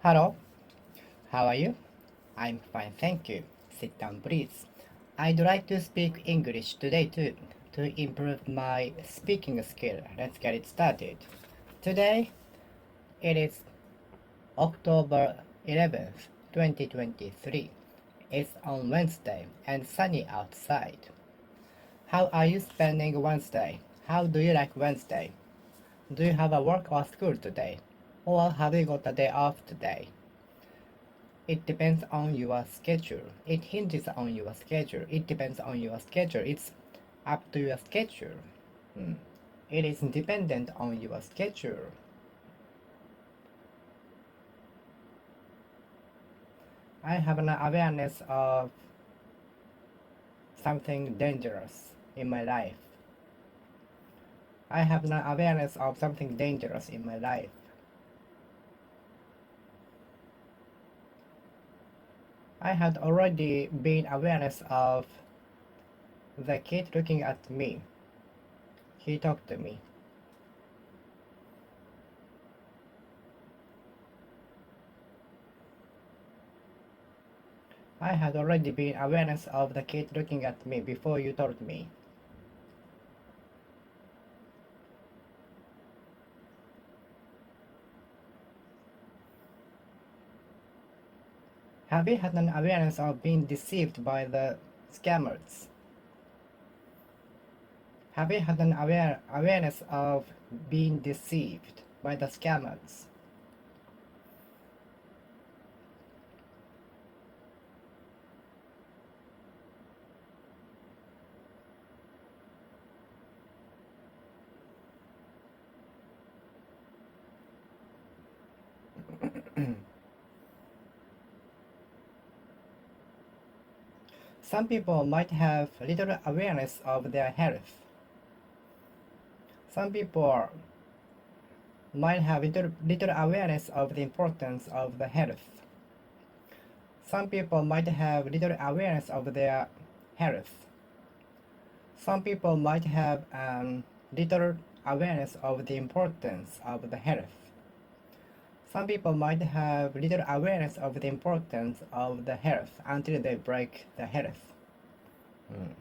Hello, how are you? I'm fine, thank you. Sit down, please. I'd like to speak English today too, to improve my speaking skill. Let's get it started. Today, it is October 11th, 2023. It's on Wednesday and sunny outside. How are you spending Wednesday? How do you like Wednesday? Do you have a work or school today? Or have you got a day off today? It depends on your schedule. It hinges on your schedule. It depends on your schedule. It's up to your schedule. Hmm. It is dependent on your schedule. I have an awareness of something dangerous in my life. I have an awareness of something dangerous in my life. I had already been awareness of the kid looking at me. He talked to me. I had already been awareness of the kid looking at me before you told me. Have you had an awareness of being deceived by the scammers? Have you had an awareness of being deceived by the scammers? Some people might have little awareness of their health. Some people might have little awareness of the importance of the health. Some people might have little awareness of their health. Some people might have little awareness of the importance of the health. Some people might have little awareness of the importance of the health until they break the health. Mm.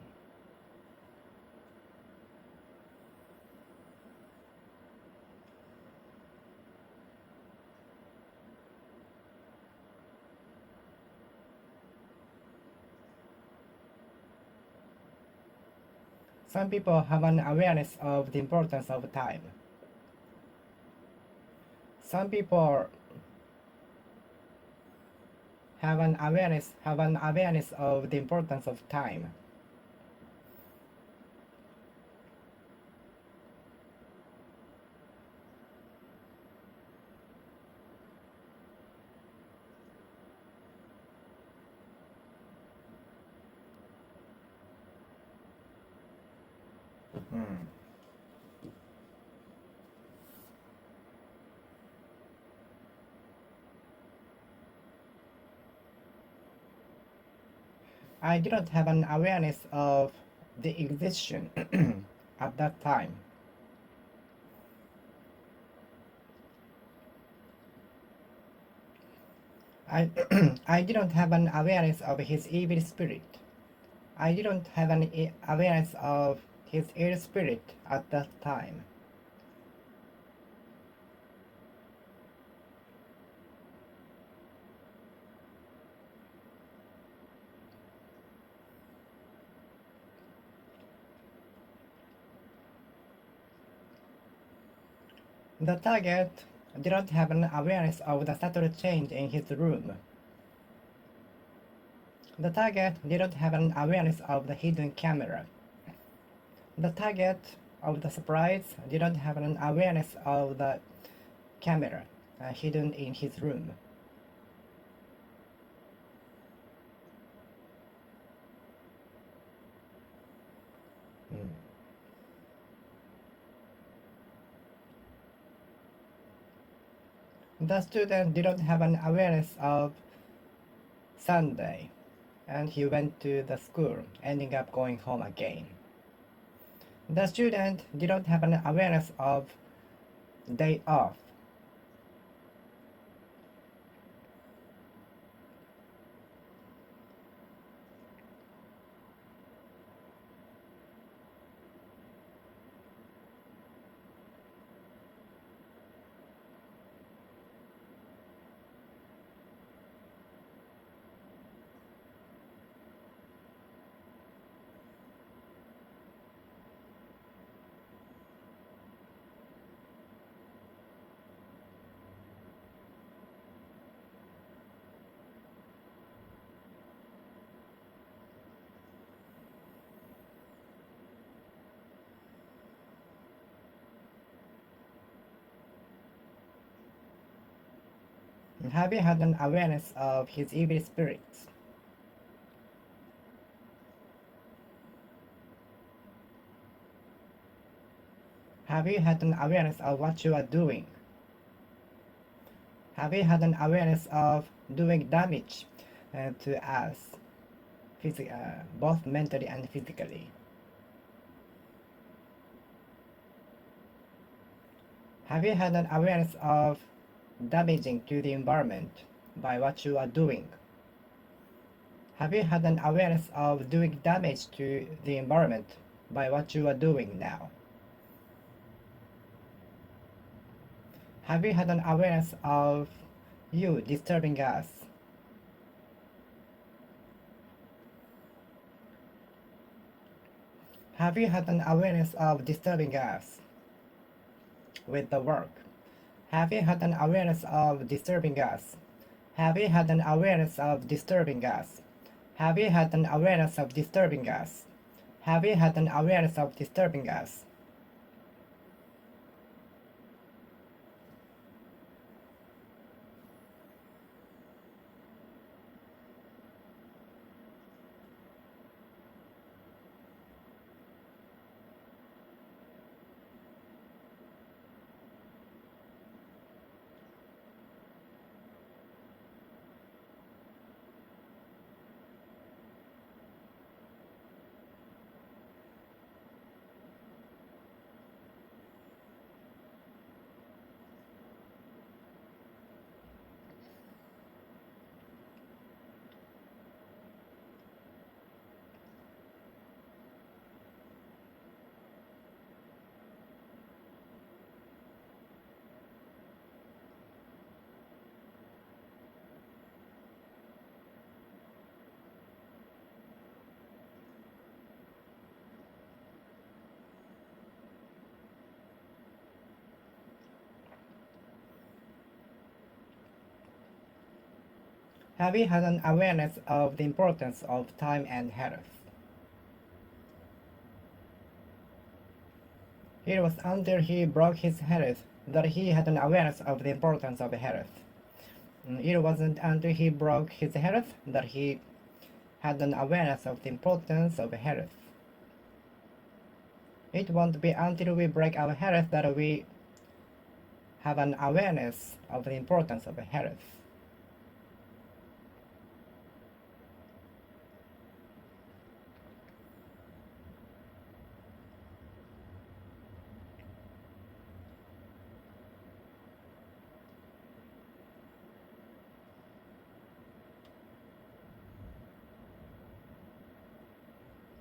Some people have an awareness of the importance of time. Some people have an awareness of the importance of time. Mm. I didn't have an awareness of the existence at that time. I, I didn't have an awareness of his evil spirit. I didn't have an awareness of his ill spirit at that time. The target didn't have an awareness of the subtle change in his room. The target didn't have an awareness of the hidden camera. The target of the surprise didn't have an awareness of the camera hidden in his room. Mm. The student didn't have an awareness of Sunday, and he went to the school, ending up going home again. The student didn't have an awareness of day off. Have you had an awareness of his evil spirits? Have you had an awareness of what you are doing? Have you had an awareness of doing damage to us, both mentally and physically? Have you had an awareness of damaging to the environment by what you are doing? Have you had an awareness of doing damage to the environment by what you are doing now? Have you had an awareness of you disturbing us? Have you had an awareness of disturbing us with the work? Have you had an awareness of disturbing us? Have you had an awareness of disturbing us? Have you had an awareness of disturbing us? Have you had an awareness of disturbing us? Have you had an awareness of the importance of time and health? It was until he broke his health that he had an awareness of the importance of health. It wasn't until he broke his health that he had an awareness of the importance of health. It won't be until we break our health that we have an awareness of the importance of health.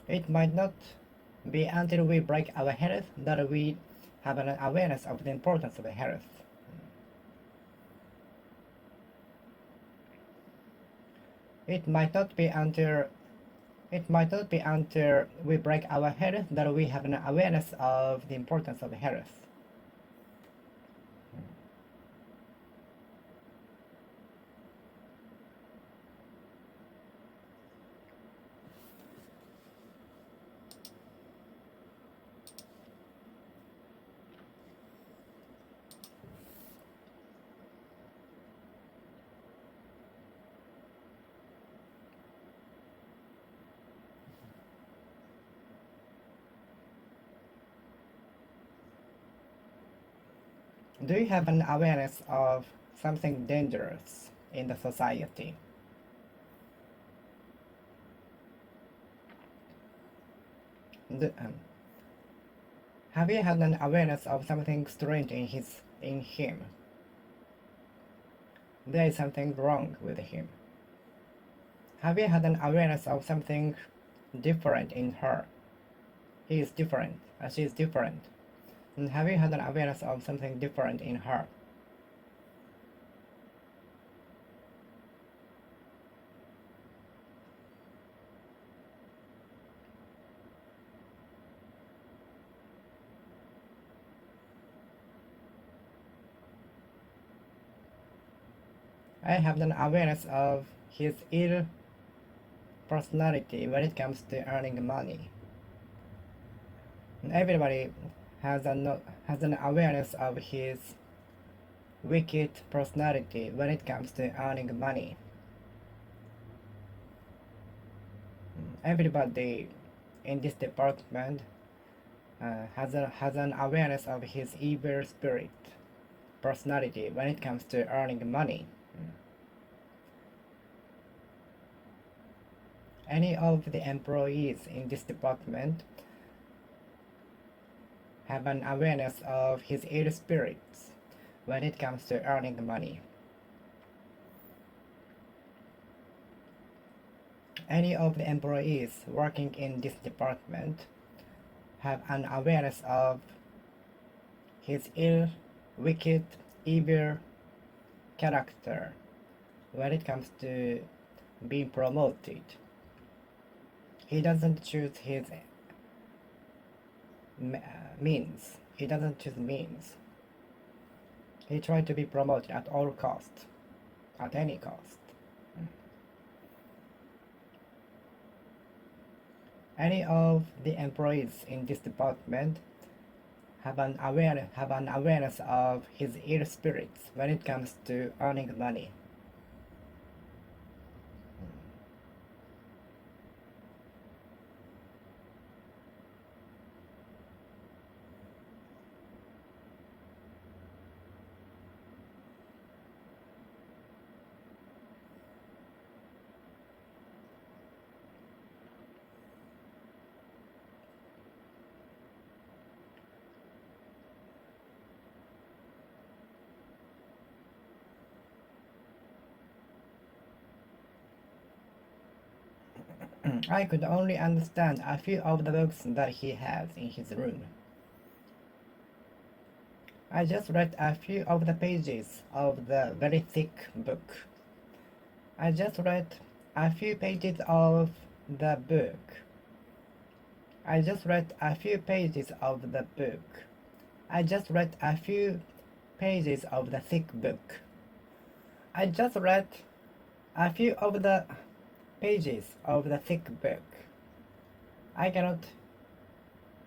It might not be until we break our health that we have an awareness of the importance of health. It might not be until we break our health that we have an awareness of the importance of health. Do you have an awareness of something dangerous in the society? Have you had an awareness of something strange in him? There is something wrong with him. Have you had an awareness of something different in her? He is different, she is different. And have you had an awareness of something different in her? I have an awareness of his ill personality when it comes to earning money. And everybody has an awareness of his wicked personality when it comes to earning money. Everybody in this department has an awareness of his evil spirit personality when it comes to earning money. Any of the employees in this department have an awareness of his ill spirits when it comes to earning money. Any of the employees working in this department have an awareness of his ill, wicked, evil character when it comes to being promoted. He doesn't choose his means. He doesn't choose means. He tries to be promoted at all cost, at any cost. Any of the employees in this department have an awareness of his ill spirits when it comes to earning money. I could only understand a few of the books that he has in his room. I just read a few of the pages of the very thick book. I just read a few pages of the book. I just read a few pages of the book. I just read a few pages of the thick book. I just read a few of the pages of the thick book. I cannot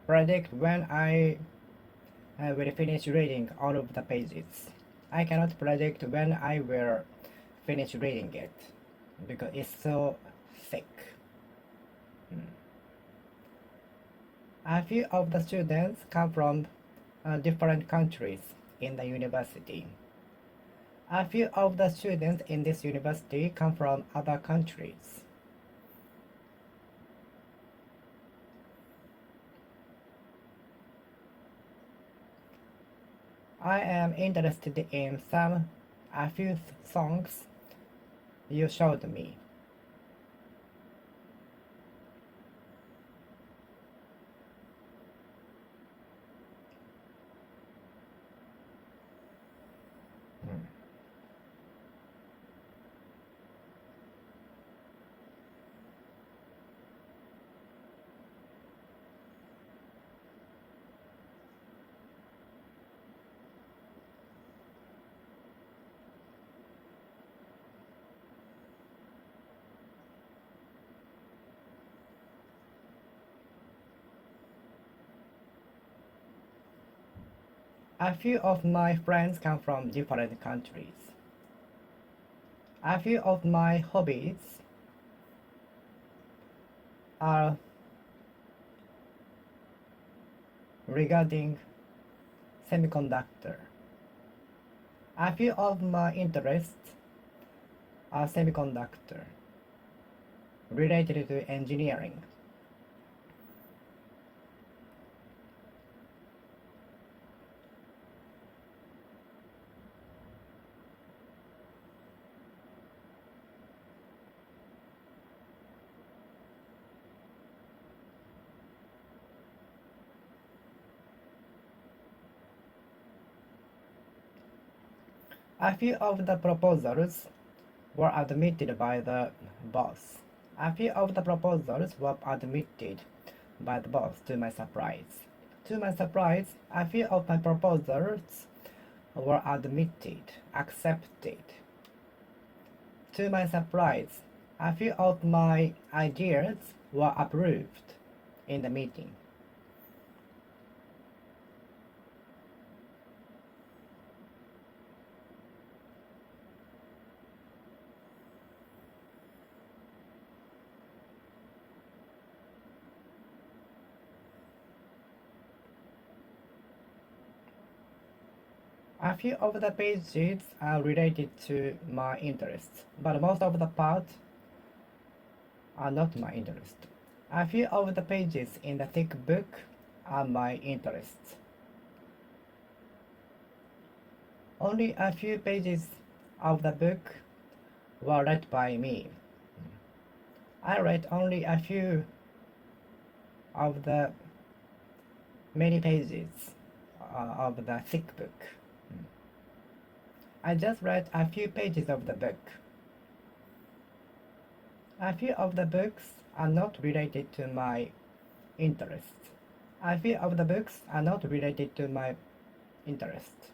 predict when I will finish reading all of the pages. I cannot predict when I will finish reading it because it's so thick. A few of the students come from different countries in the university. A few of the students in this university come from other countries. I am interested in a few songs you showed me. A few of my friends come from different countries. A few of my hobbies are regarding semiconductor. A few of my interests are semiconductor related to engineering. A few of the proposals were admitted by the boss. A few of the proposals were admitted by the boss to my surprise. To my surprise, a few of my proposals were accepted. To my surprise, a few of my ideas were approved in the meeting. A few of the pages are related to my interests, but most of the parts are not my interest. A few of the pages in the thick book are my interests. Only a few pages of the book were read by me. I read only a few of the many pages of the thick book. I just read a few pages of the book. A few of the books are not related to my interests. A few of the books are not related to my interests.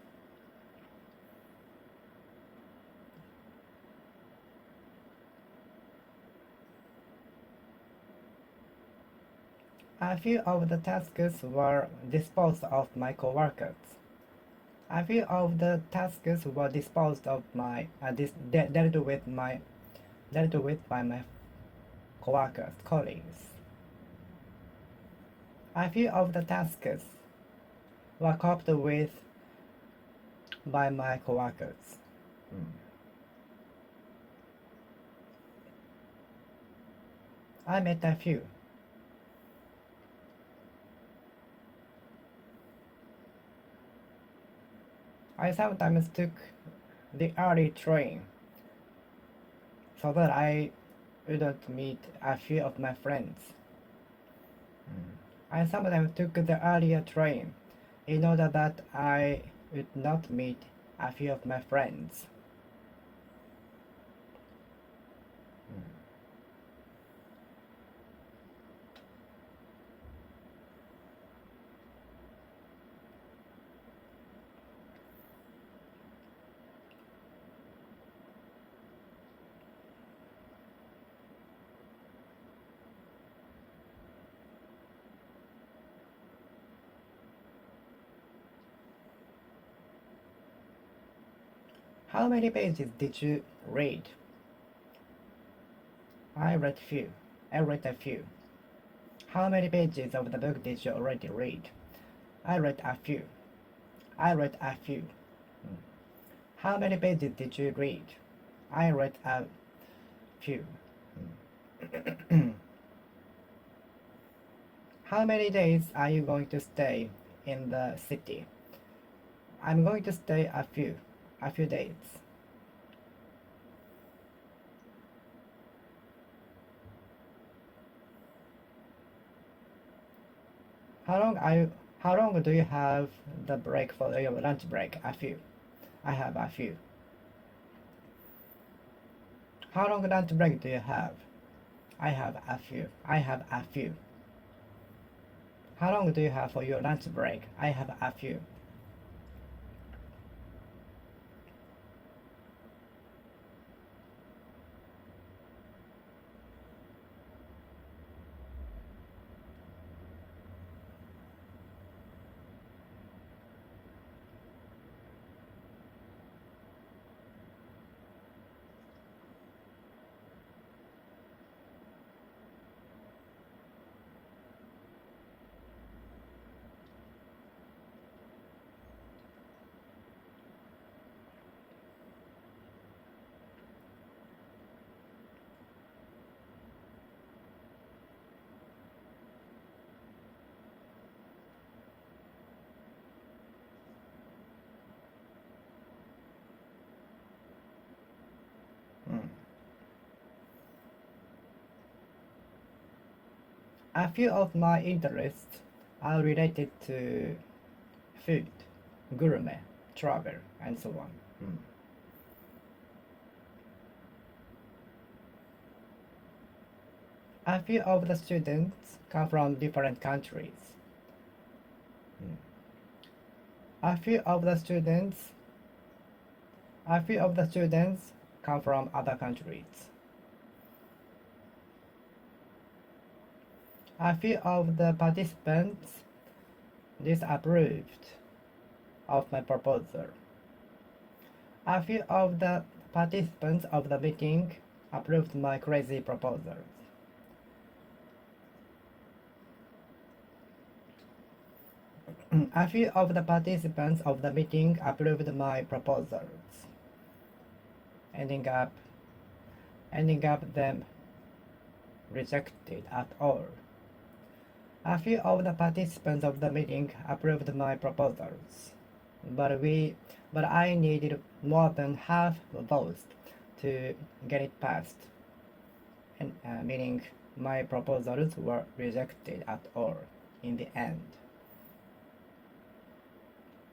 A few of the tasks were disposed of my coworkers. A few of the tasks were disposed of my dealt with by my coworkers, colleagues. A few of the tasks were coped with by my coworkers. I met a few. I sometimes took the early train so that I wouldn't meet a few of my friends. I sometimes took the earlier train in order that I would not meet a few of my friends. How many pages did you read? I read few. I read a few. How many pages of the book did you already read? I read a few. I read a few. How many pages did you read? I read a few. How many days are you going to stay in the city? I'm going to stay a few days. How long do you have the break for your lunch break? A few. I have a few. How long lunch break do you have? I have a few. I have a few. How long do you have for your lunch break? I have a few. A few of my interests are related to food, gourmet, travel, and so on. A few of the students come from different countries. A few of the students come from other countries. A few of the participants disapproved of my proposal. A few of the participants of the meeting approved my crazy proposals. A few of the participants of the meeting approved my proposals, ending up them rejected at all. A few of the participants of the meeting approved my proposals, but I needed more than half votes to get it passed, and meaning my proposals were rejected at all in the end.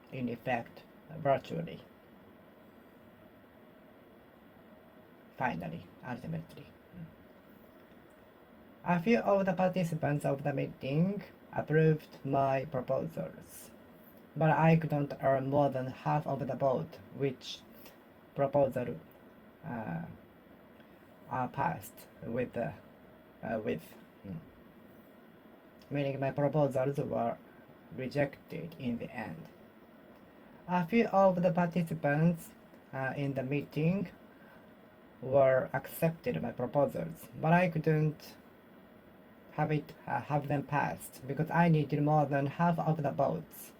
In effect, virtually, finally, ultimately. A few of the participants of the meeting approved my proposals, but I couldn't earn more than half of the vote which proposal are passed with, meaning my proposals were rejected in the end. A few of the participants in the meeting were accepted my proposals, but I couldn't have them passed because I needed more than half of the votes.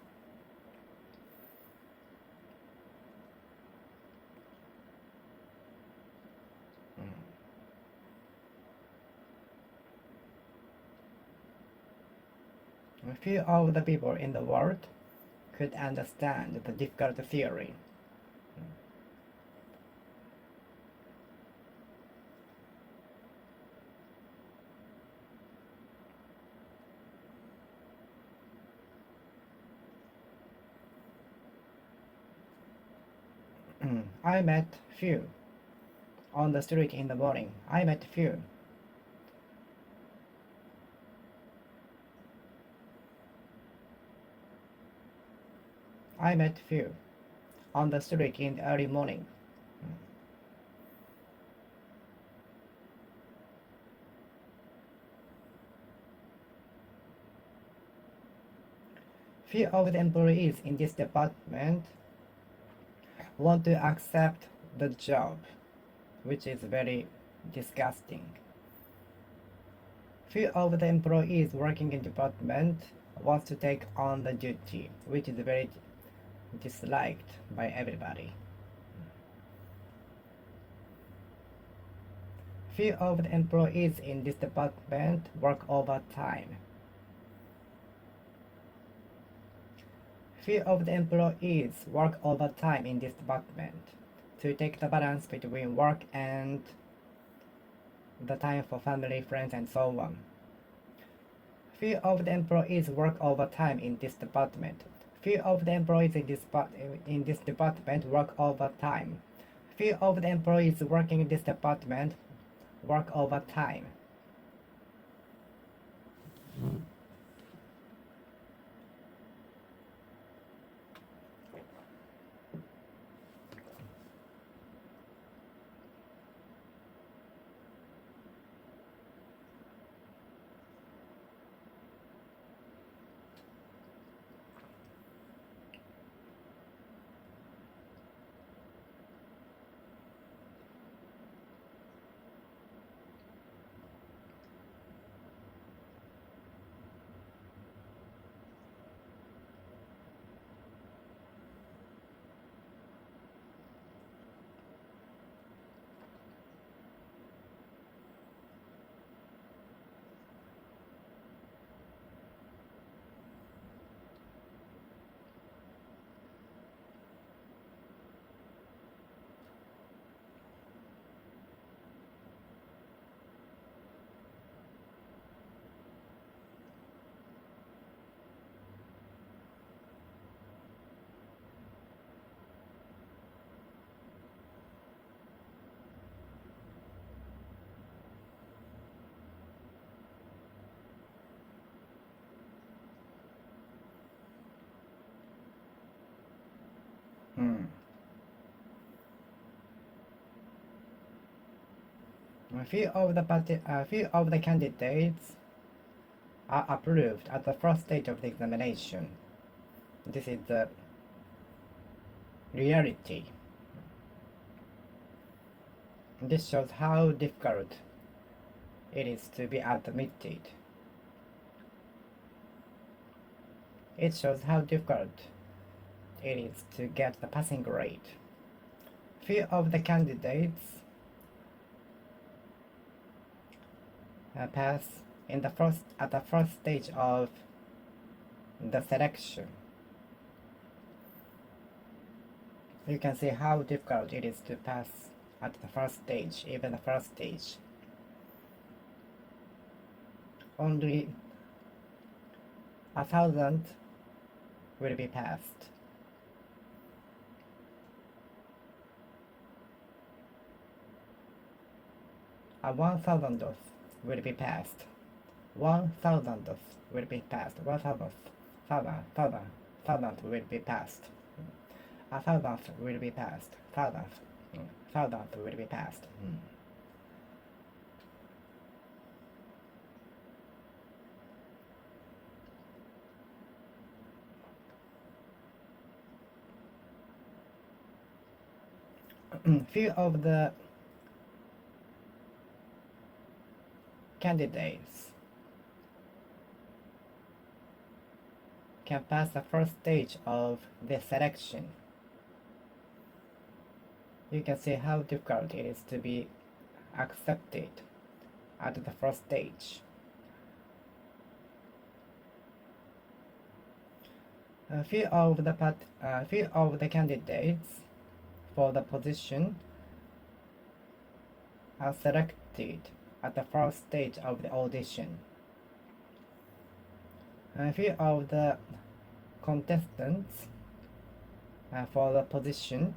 A few of the people in the world could understand the difficult theory. I met few on the street in the morning. I met few. I met few on the street in the early morning. Few of the employees in this department want to accept the job, which is very disgusting. Few of the employees working in department wants to take on the duty, which is very disliked by everybody. Few of the employees in this department work overtime. Few of the employees work overtime in this department to take the balance between work and the time for family, friends, and so on. Few of the employees work overtime in this department. Few of the employees in this department work overtime. Few of the employees working in this department work overtime. A few of the candidates are approved at the first stage of the examination. This is the reality. This shows how difficult it is to be admitted. It shows how difficult it is to get the passing grade. Few of the candidates pass at the first stage of the selection. You can see how difficult it is to pass at the first stage, even the first stage. Only 1,000 will be passed. A 1,000th will be passed. 1,000th will be passed. 1,000th will be passed. 1,000th will be passed. 1,000th will be passed. Few of the candidates can pass the first stage of the selection. You can see how difficult it is to be accepted at the first stage. Few of the candidates for the position are selected at the first stage of the audition. A few of the contestants for the position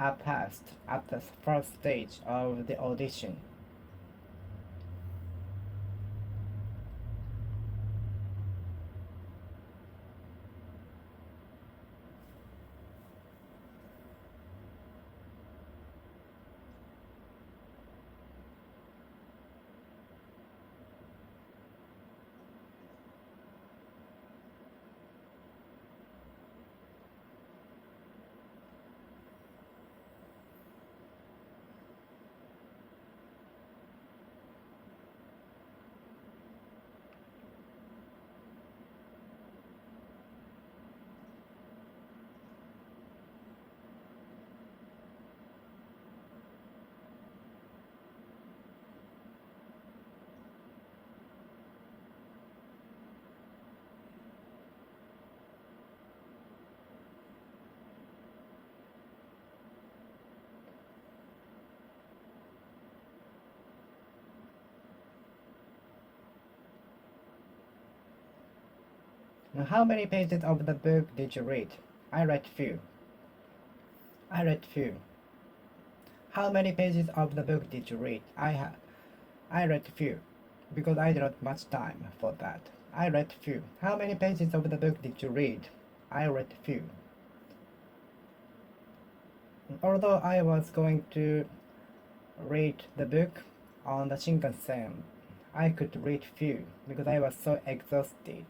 are passed at the first stage of the audition. How many pages of the book did you read? I read few. I read few. How many pages of the book did you read? I read few, because I did not much time for that. I read few. How many pages of the book did you read? I read few. Although I was going to read the book on the Shinkansen, I could read few because I was so exhausted,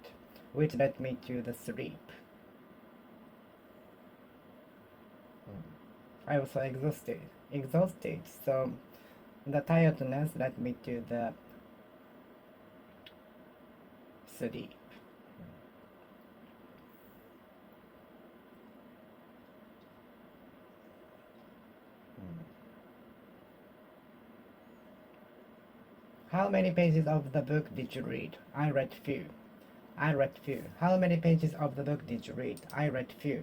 which led me to the sleep. I was so exhausted, so the tiredness led me to the sleep. How many pages of the book did you read? I read few. I read few. How many pages of the book did you read? I read few.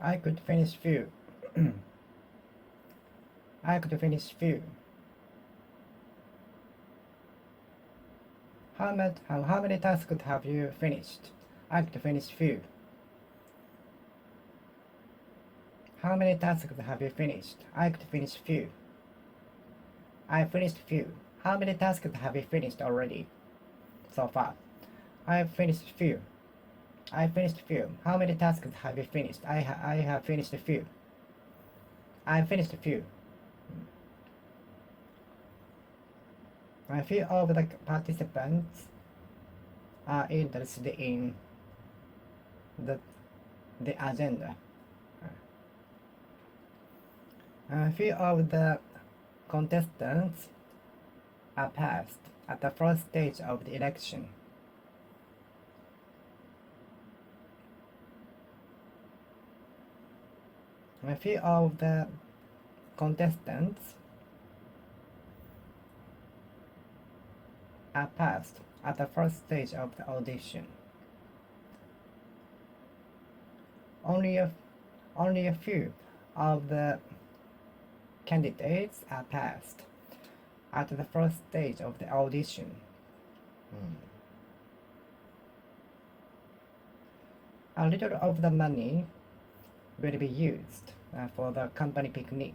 I could finish few. I could finish few. How many tasks have you finished? I could finish few. How many tasks have you finished? I could finish few. I finished few. How many tasks have you finished already? So far. I have finished few. I finished few. How many tasks have you finished? I have finished few. I finished few. A few of the participants are interested in the agenda. A few of the contestants are passed at the first stage of the election. A few of the contestants are passed at the first stage of the audition. Only a few of the candidates are passed at the first stage of the audition. A little of the money will be used for the company picnic.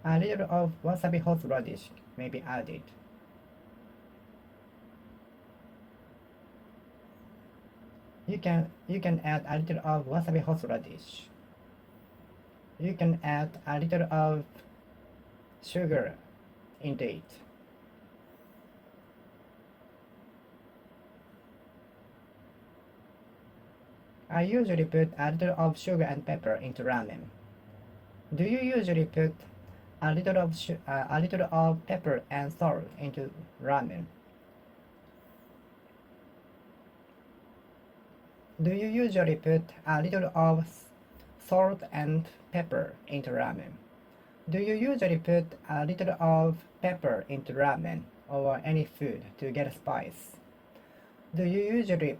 A little of wasabi horseradish may be added. You can add a little of wasabi horseradish. You can add a little of sugar into it. I usually put a little of sugar and pepper into ramen. Do you usually put a little of pepper and salt into ramen? Do you usually put a little of salt and pepper into ramen? Do you usually put a little of pepper into ramen or any food to get spice? Do you usually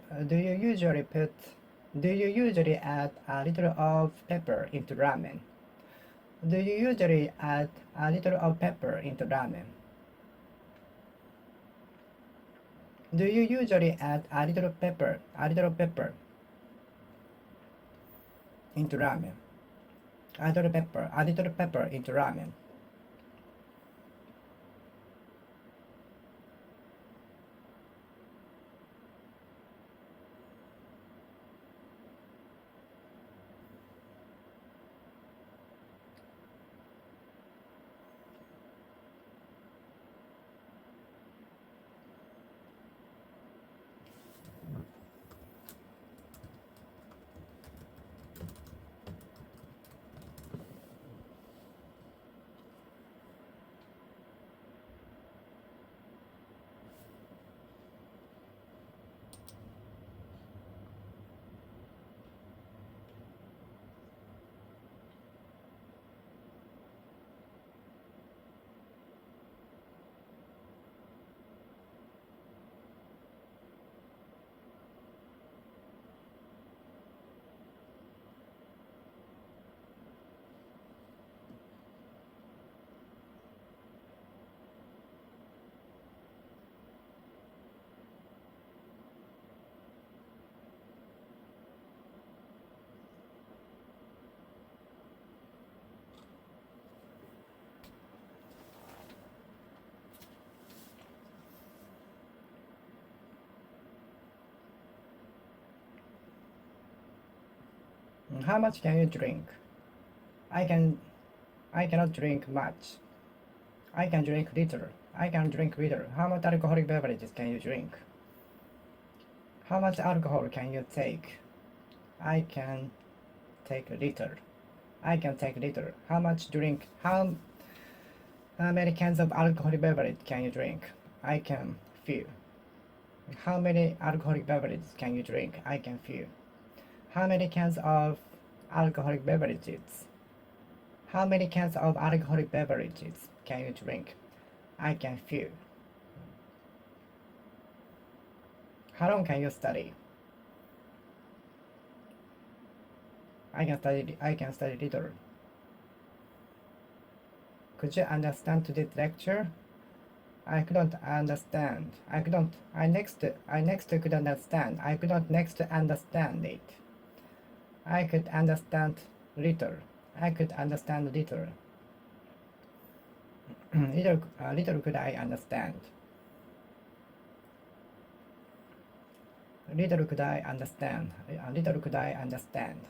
add a little of pepper into ramen? Do you usually add a little of pepper into ramen? Do you usually add a little pepper into ramen? A little pepper into ramen. How much can you drink? I cannot drink much. I can drink little. How much alcoholic beverages can you drink? How much alcohol can you take? I can take little. How much drink? How many cans of alcoholic beverage can you drink? I can few. How many alcoholic beverages can you drink? I can few. How many cans of alcoholic beverages? How many cans of alcoholic beverages can you drink? I can few. How long can you study? I can study little. Could you understand today's lecture? I couldn't understand. I next could understand. I could not next understand it. I could understand little. I could understand little. Little could I understand. Little could I understand. Little could I understand.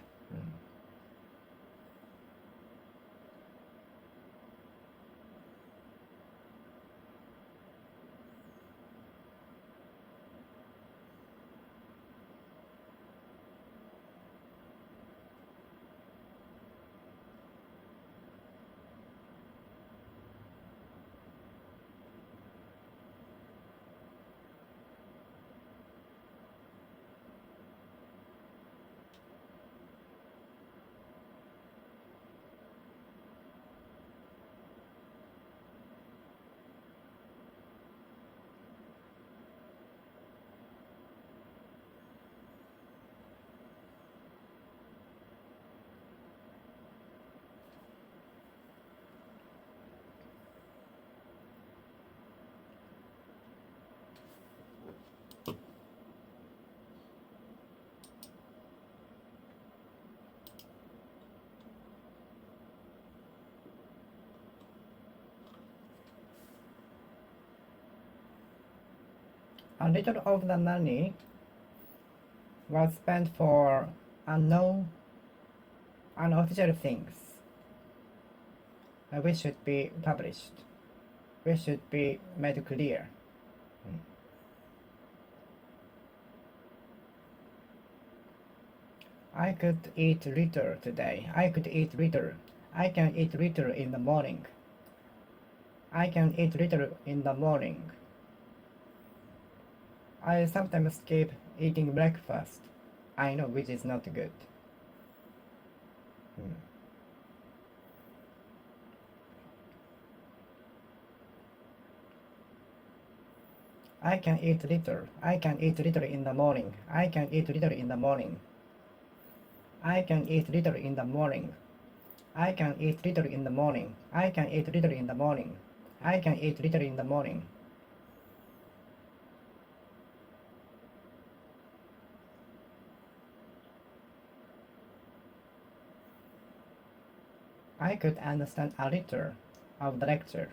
A little of the money was spent for unknown, unofficial things which should be published, which should be made clear. I could eat little today. I could eat little. I can eat little in the morning. I can eat little in the morning. I sometimes skip eating breakfast. I know which is not good. I can eat little. I can eat little in the morning. I can eat little in the morning. I can eat little in the morning. I can eat little in the morning. I can eat little in the morning. I can eat little in the morning. I could understand a little of the lecture.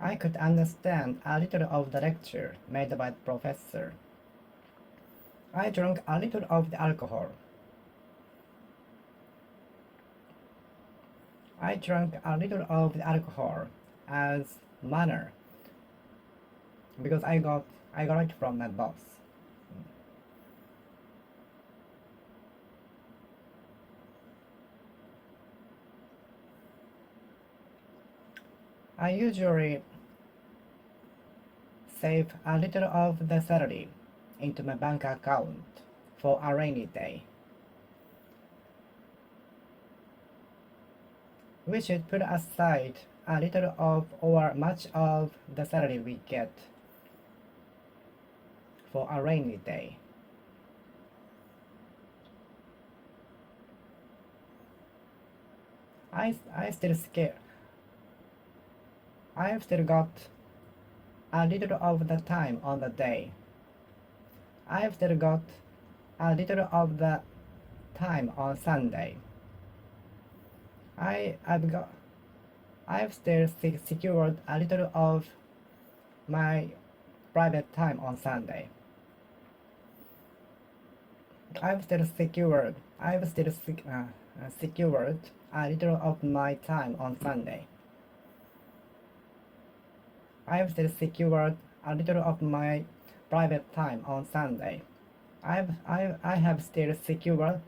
I could understand a little of the lecture made by the professor. I drank a little of the alcohol. I drank a little of the alcohol as manner because I got it from my boss. I usually save a little of the salary into my bank account for a rainy day. We should put aside a little of or much of the salary we get for a rainy day. I still scared. I've still got a little of the time on the day. I've still got a little of the time on Sunday. I've still secured a little of my private time on Sunday. I've still secured a little of my time on Sunday. I've still secured a little of my private time on Sunday. I have still secured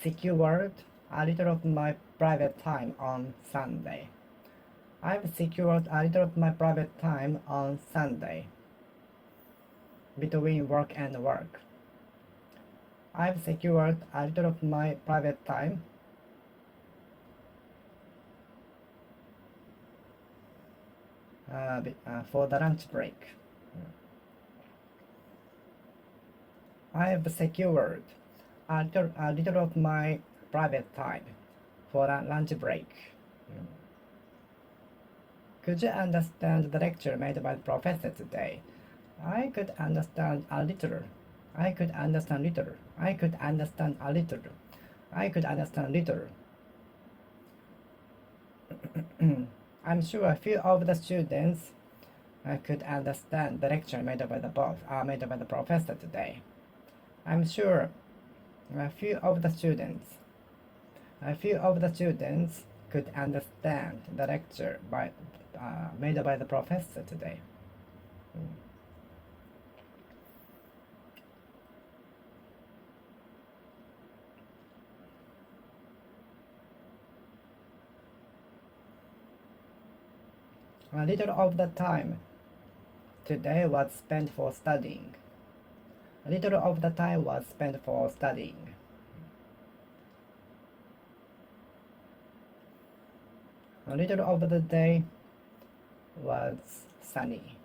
a little of my private time on Sunday. I've secured a little of my private time on Sunday between work and work. I've secured a little of my private time for the lunch break. I've secured a little of my private time for a lunch break. Could you understand the lecture made by the professor today? I could understand a little. I could understand little. I could understand a little. I could understand little. I'm sure a few of the students could understand the lecture made by the professor today. I'm sure a few of the students could understand the lecture made by the professor today. A little of the time today was spent for studying. A little of the time was spent for studying. A little of the day was sunny.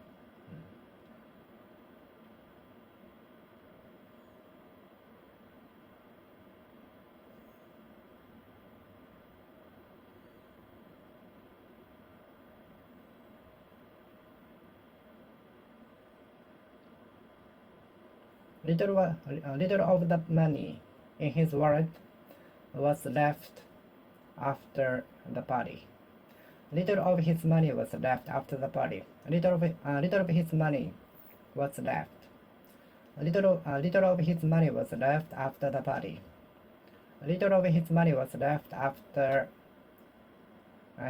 A little of the money in his wallet was left after the party. Little of his money was left after the party. A little of his money was left. A little of his money was left after the party. A little of his money was left after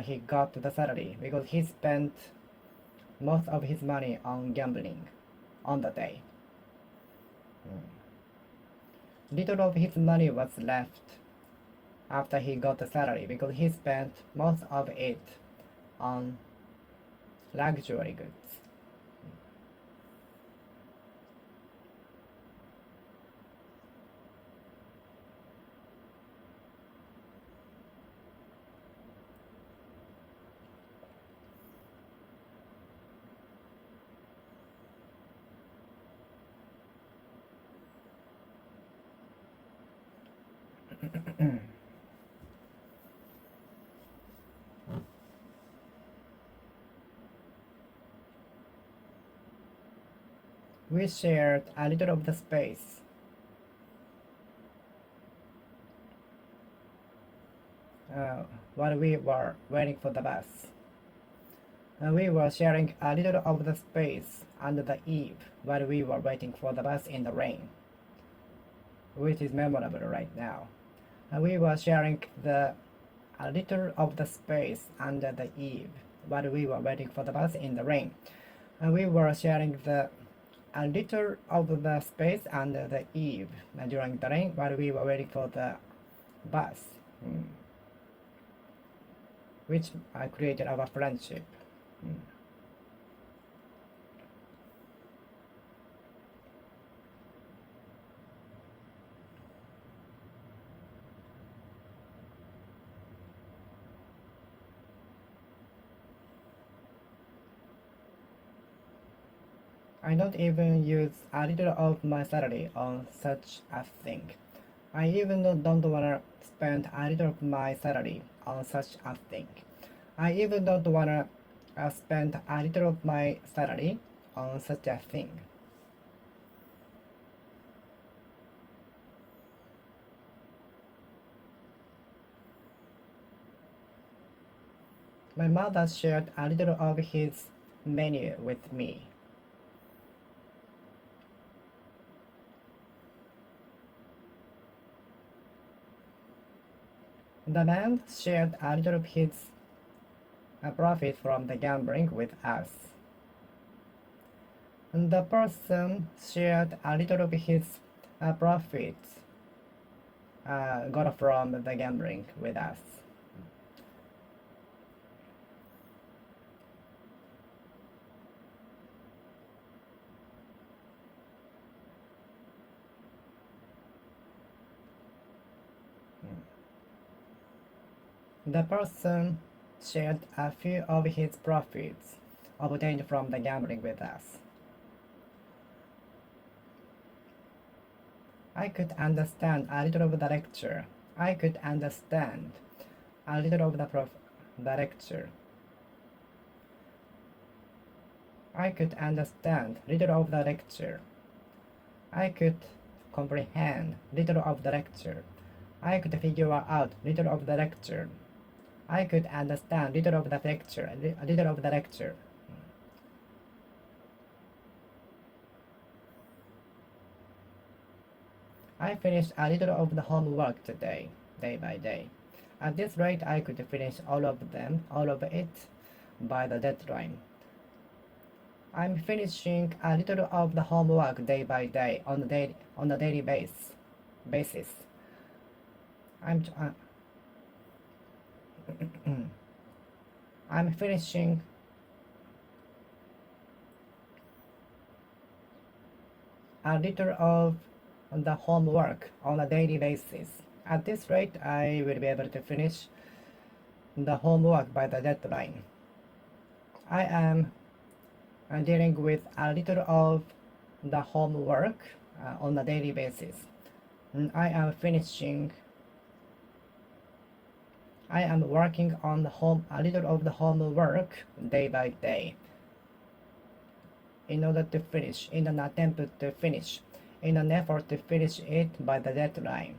he got the salary because he spent most of his money on gambling on the day. Little of his money was left after he got the salary because he spent most of it on luxury goods. We shared a little of the space. While we were waiting for the bus. We were sharing a little of the space under the eave while we were waiting for the bus in the rain, which is memorable right now. We were sharing a little of the space under the eave while we were waiting for the bus in the rain. We were sharing a little of the space under the eave during the rain while we were waiting for the bus, which created our friendship. I don't even use a little of my salary on such a thing. I even don't wanna spend a little of my salary on such a thing. I even don't wanna spend a little of my salary on such a thing. My mother shared a little of his menu with me. The man shared a little of his profit from the gambling with us. The person shared a little of his profits got from the gambling with us. The person shared a few of his profits obtained from the gambling with us. I could understand a little of the lecture. I could understand a little of the lecture. I could understand little of the lecture. I could comprehend little of the lecture. I could figure out little of the lecture. I could understand little of the lecture. Little of the lecture. I finished a little of the homework today, day by day. At this rate, I could finish all of it, by the deadline. I'm finishing a little of the homework day by day on a daily basis. I'm finishing a little of the homework on a daily basis. At this rate, I will be able to finish the homework by the deadline. I am dealing with a little of the homework on a daily basis. I am working on a little of the homework day by day in order to finish, in an attempt to finish, in an effort to finish it by the deadline.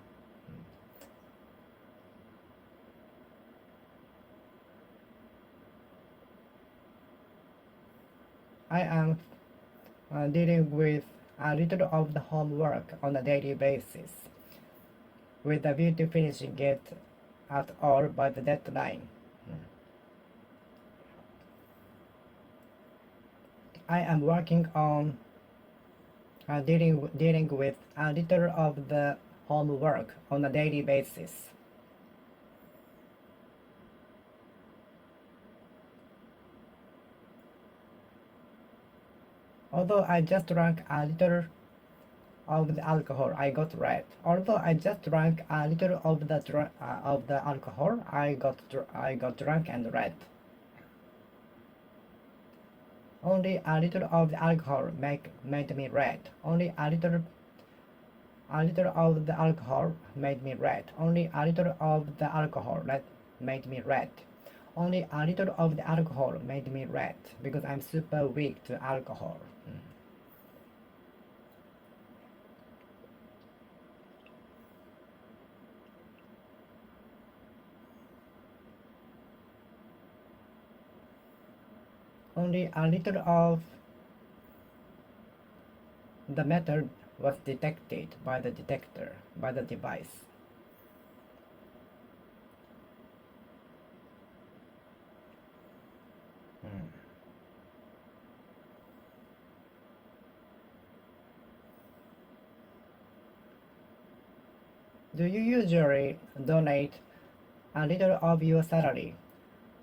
I am dealing with a little of the homework on a daily basis, with a view to finishing it at all by the deadline. I am working on dealing with a little of the homework on a daily basis. Although I just drank a little of the alcohol, I got red. Although I just drank a little of the alcohol, I got drunk and red. Only a little of the alcohol made me red. Only a little of the alcohol made me red. Only a little of the alcohol made me red. Only a little of the alcohol made me red because I'm super weak to alcohol. Only a little of the matter was detected by the detector, by the device. Do you usually donate a little of your salary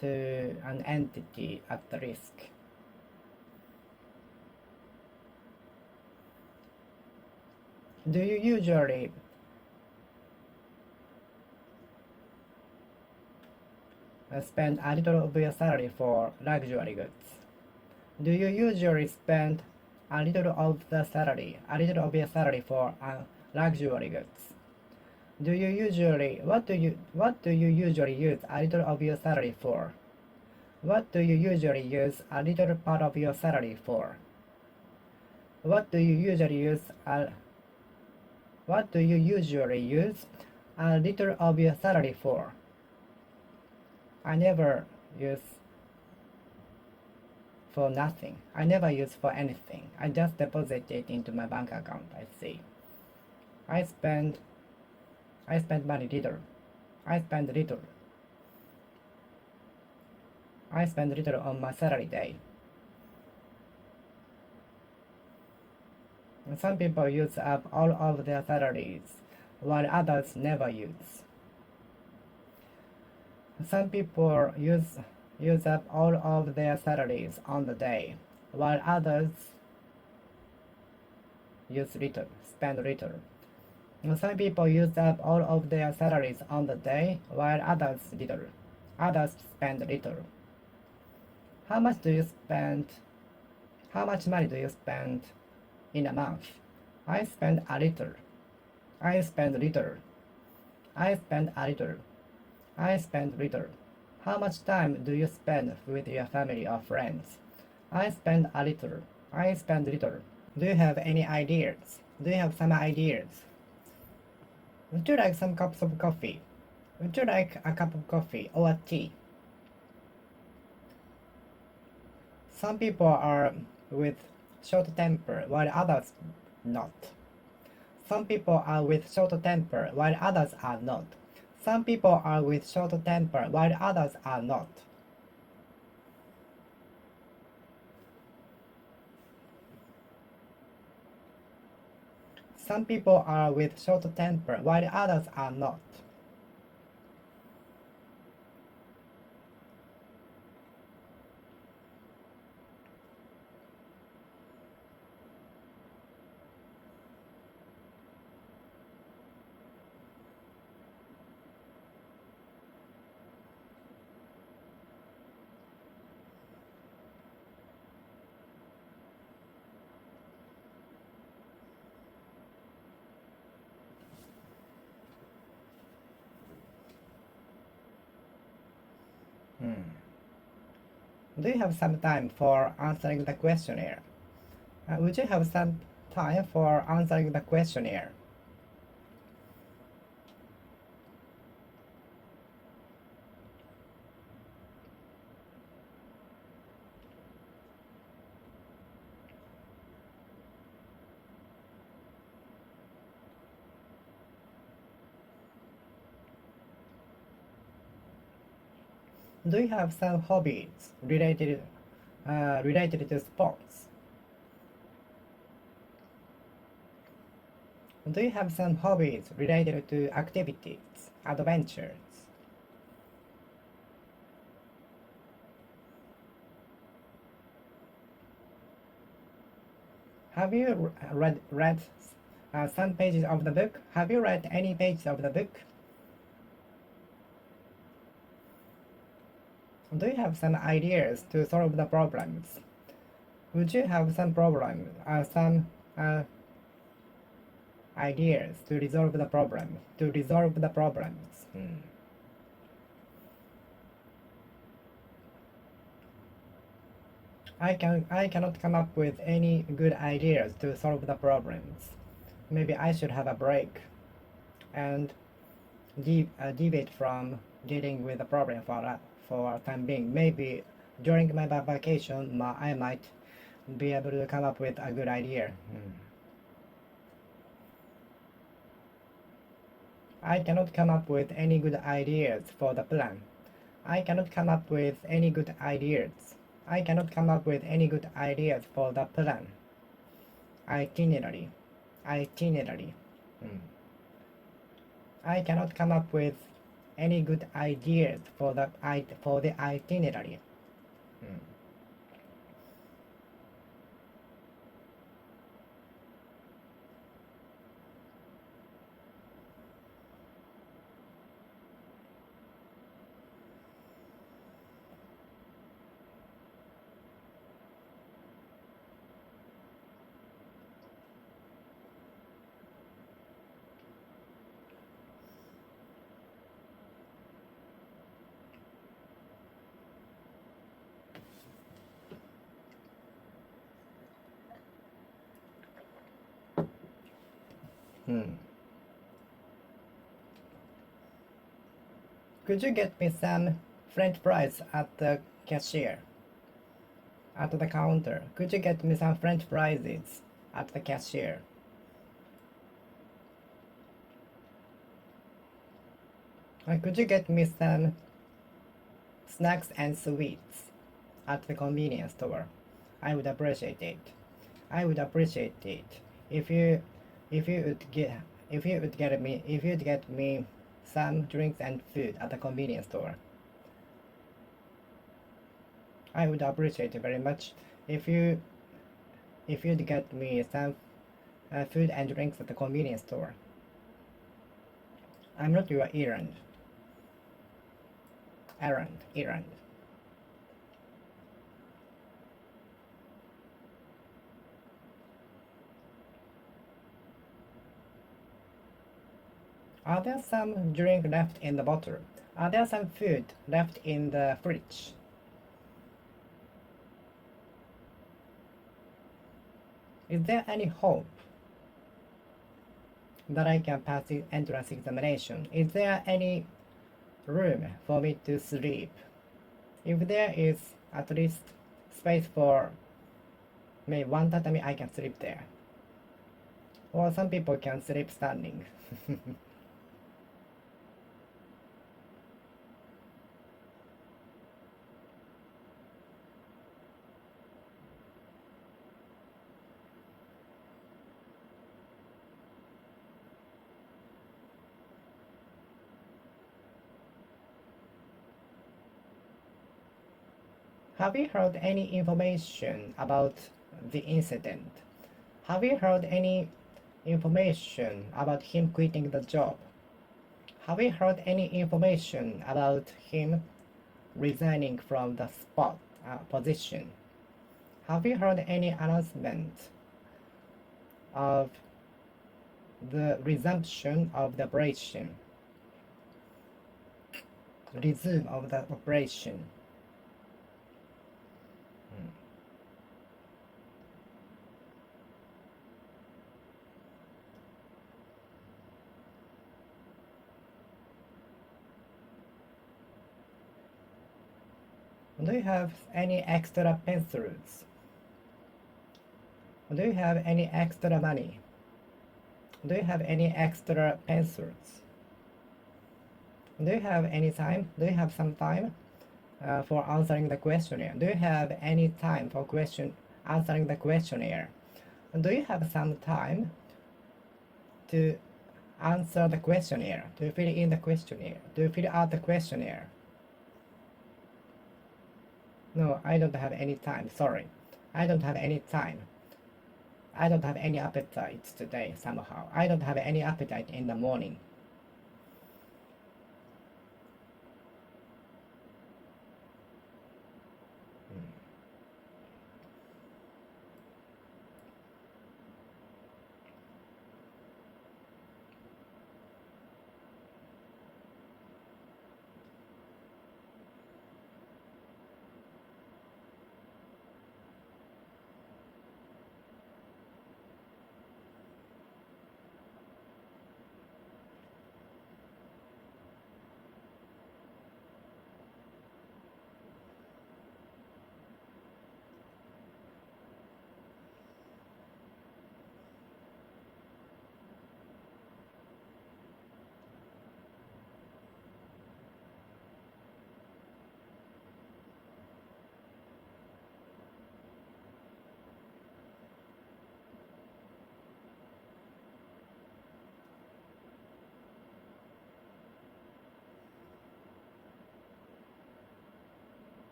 to an entity at risk? Do you usually spend a little of your salary for luxury goods? Do you usually spend a little of your salary for luxury goods? What do you usually use a little of your salary for? What do you usually use a little part of your salary for? What do you usually use a little of your salary for? I never use for nothing. I never use for anything. I just deposit it into my bank account. I see. I spend money little. I spend little. I spend little on my salary day. Some people use up all of their salaries, while others never use. Some people use up all of their salaries on the day, while others use little, spend little. Some people use up all of their salaries on the day, while others little. Others spend little. How much do you spend? How much money do you spend in a month? I spend a little. I spend little. I spend a little. I spend little. How much time do you spend with your family or friends? I spend a little. I spend little. Do you have any ideas? Do you have some ideas? Would you like some cups of coffee? Would you like a cup of coffee or tea? Some people are with short temper while others not. Some people are with short temper while others are not. Some people are with short temper while others are not. Some people are with short temper while others are not. Do you have some time for answering the questionnaire? Would you have some time for answering the questionnaire? Do you have some hobbies related to sports? Do you have some hobbies related to activities, adventures? Have you read some pages of the book? Have you read any pages of the book? Do you have some ideas to solve the problems? Would you have some ideas to resolve the problem? To resolve the problems. I cannot come up with any good ideas to solve the problems. Maybe I should have a break and deviate from dealing with the problem for time being. Maybe during my vacation, I might be able to come up with a good idea. I cannot come up with any good ideas for the plan. I cannot come up with any good ideas. I cannot come up with any good ideas for the plan. Itinerary. Itinerary. I cannot come up with any good ideas for the itinerary. Could you get me some French fries at the cashier? At the counter. Could you get me some French fries at the cashier? Could you get me some snacks and sweets at the convenience store? I would appreciate it. I would appreciate it if you if you'd get me some drinks and food at the convenience store. I would appreciate it very much if you'd get me some food and drinks at the convenience store. I'm not your errand. Errand. Are there some drink left in the bottle? Are there some food left in the fridge? Is there any hope that I can pass the entrance examination? Is there any room for me to sleep? If there is at least space for maybe one tatami, I can sleep there. Or some people can sleep standing. Have you heard any information about the incident? Have you heard any information about him quitting the job? Have you heard any information about him resigning from the spot position? Have you heard any announcement of the resumption of the operation? Resume of the operation. Do you have any extra pencils? Do you have any extra money? Do you have any extra pencils? Do you have any time? Do you have some time for answering the questionnaire? Do you have any time for answering the questionnaire? Do you have some time to answer the questionnaire? To fill in the questionnaire? To fill out the questionnaire? No, I don't have any time, sorry. I don't have any time. I don't have any appetite today, somehow. I don't have any appetite in the morning.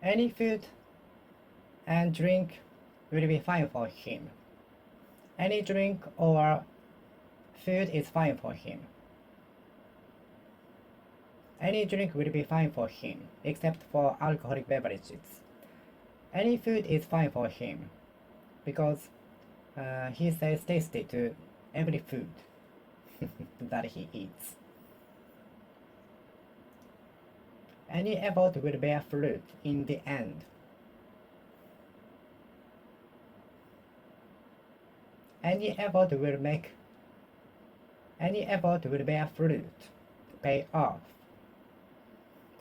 Any food and drink will be fine for him. Any drink or food is fine for him. Any drink will be fine for him, except for alcoholic beverages. Any food is fine for him, because he says tasty to every food that he eats. Any effort will bear fruit in the end. Any effort will bear fruit, pay off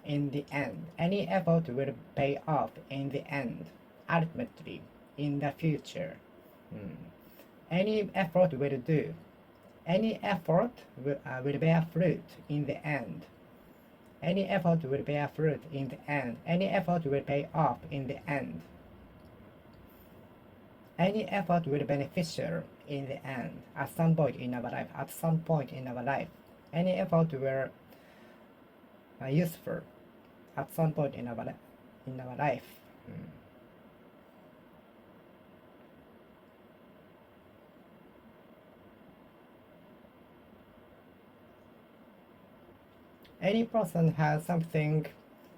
in the end. Any effort will pay off in the end, ultimately, in the future. Mm. Any effort will do. Any effort will bear fruit in the end. Any effort will bear fruit in the end. Any effort will pay off in the end. Any effort will be beneficial in the end, at some point in our life. At some point in our life, any effort will useful at some point in our life. Mm. Any person has something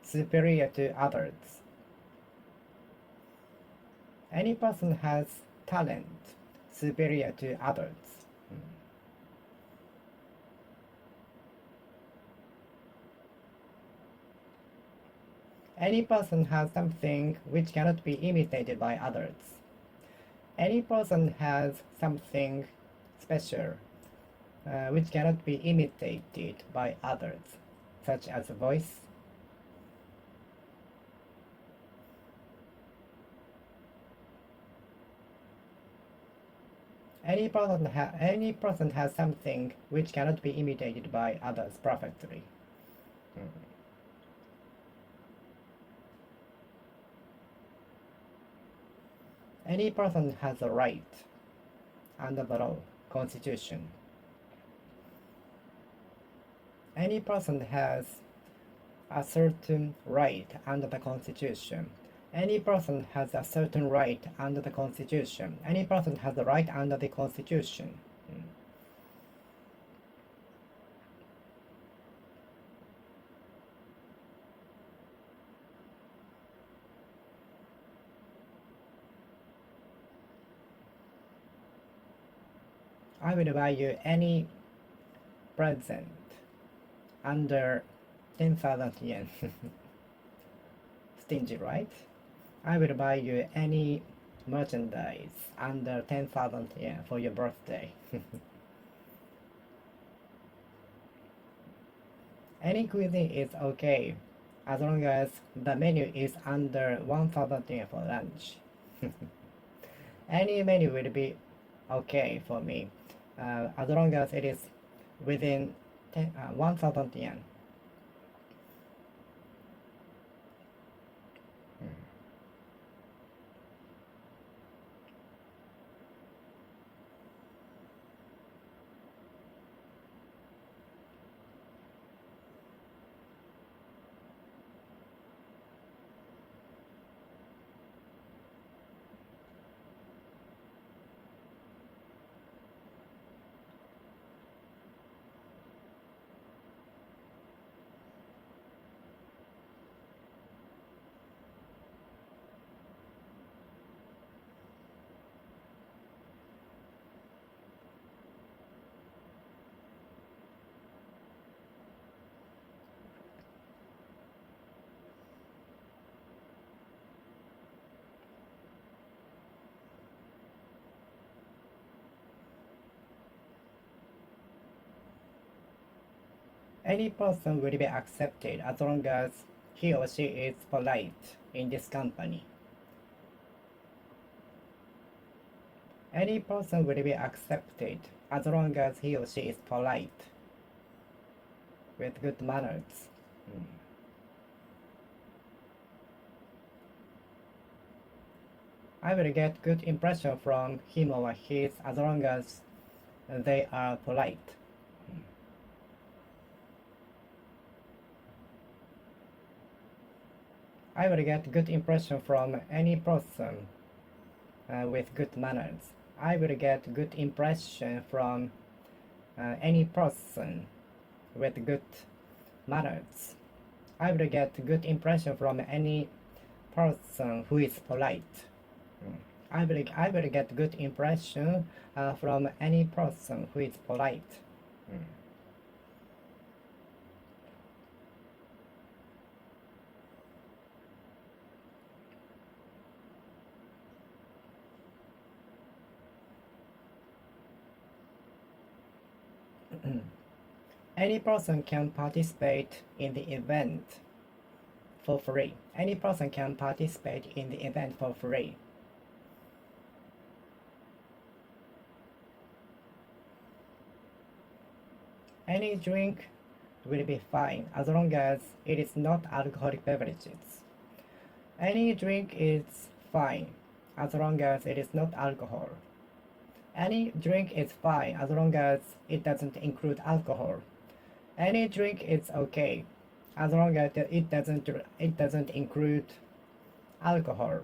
superior to others. Any person has talent superior to others. Mm. Any person has something which cannot be imitated by others. Any person has something special which cannot be imitated by others, such as a voice. Any person has something which cannot be imitated by others perfectly. Mm. Any person has a right under the law, constitution. Any person has a certain right under the constitution. Any person has a certain right under the constitution. Any person has a right under the constitution. Mm. I will buy you any present under 10,000 yen. Stingy, right? I will buy you any merchandise under 10,000 yen for your birthday. Any cuisine is okay as long as the menu is under 1,000 yen for lunch. Any menu will be okay for me as long as it is within 1,000 yen. Any person will be accepted as long as he or she is polite in this company. Any person will be accepted as long as he or she is polite with good manners. Mm. I will get good impression from him or his as long as they are polite. Mm. I will get good impression from any person with good manners. I will get good impression from any person with good manners. I will get good impression from any person who is polite. Mm. I will get good impression from any person who is polite. Mm. Any person can participate in the event for free. Any person can participate in the event for free. Any drink will be fine as long as it is not alcoholic beverages. Any drink is fine as long as it is not alcohol. Any drink is fine as long as it doesn't include alcohol. Any drink is okay as long as it doesn't include alcohol.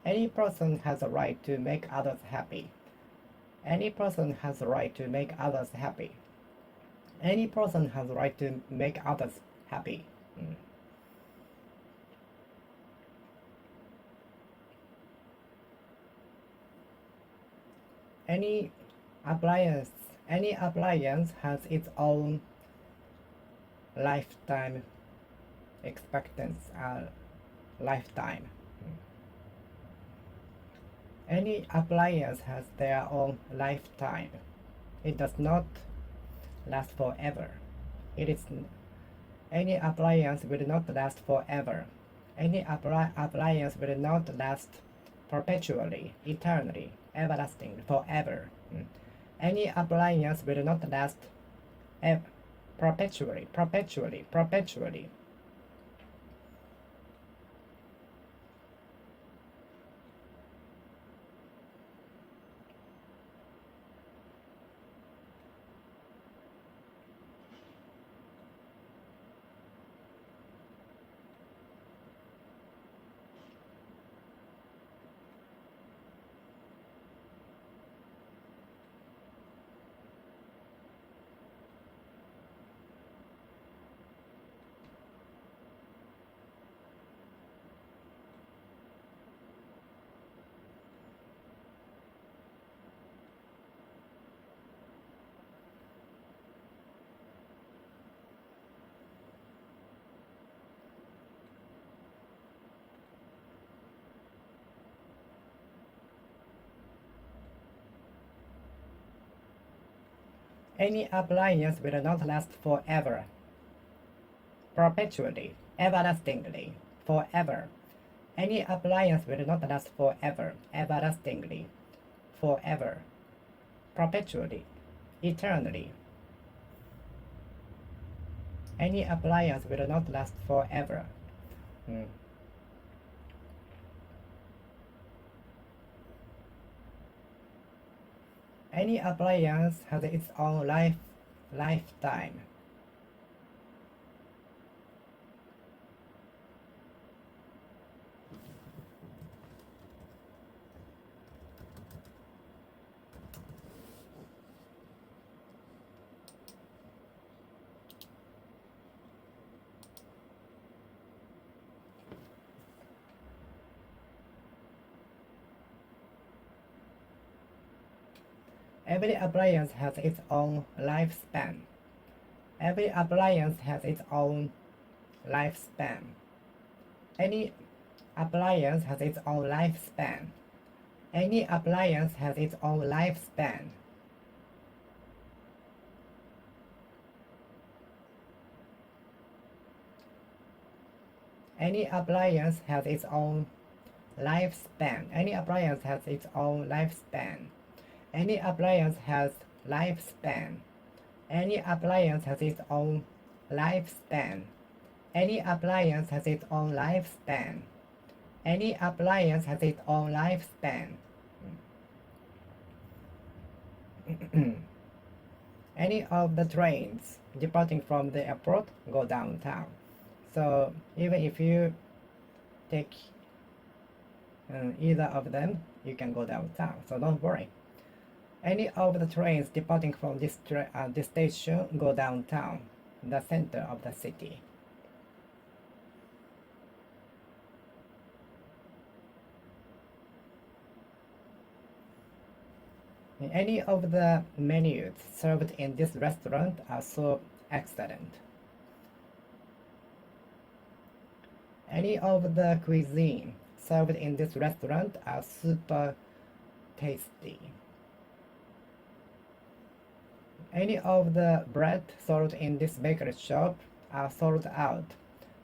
Any person has a right to make others happy. Any person has a right to make others happy. Any person has a right to make others happy. Any appliance has its own lifetime expectancy. Lifetime. Any appliance has their own lifetime. It does not last forever. Any appliance will not last forever. Any appliance will not last perpetually, eternally, everlasting, forever. Any appliance will not last perpetually. Any appliance will not last forever, perpetually, everlastingly, forever. Any appliance will not last forever, everlastingly, forever, perpetually, eternally. Any appliance will not last forever. Any appliance has its own lifetime. Every appliance has its own lifespan. Every appliance has its own lifespan. Any appliance has its own lifespan. Any appliance has its own lifespan. Any appliance has its own lifespan. Any appliance has its own lifespan. Any appliance has lifespan. Any appliance has its own lifespan. Any appliance has its own lifespan. Any appliance has its own lifespan. Any of the trains departing from the airport go downtown. So even if you take either of them, you can go downtown. So don't worry. Any of the trains departing from this station go downtown, the center of the city. Any of the menus served in this restaurant are so excellent. Any of the cuisine served in this restaurant are super tasty. Any of the bread sold in this bakery shop are sold out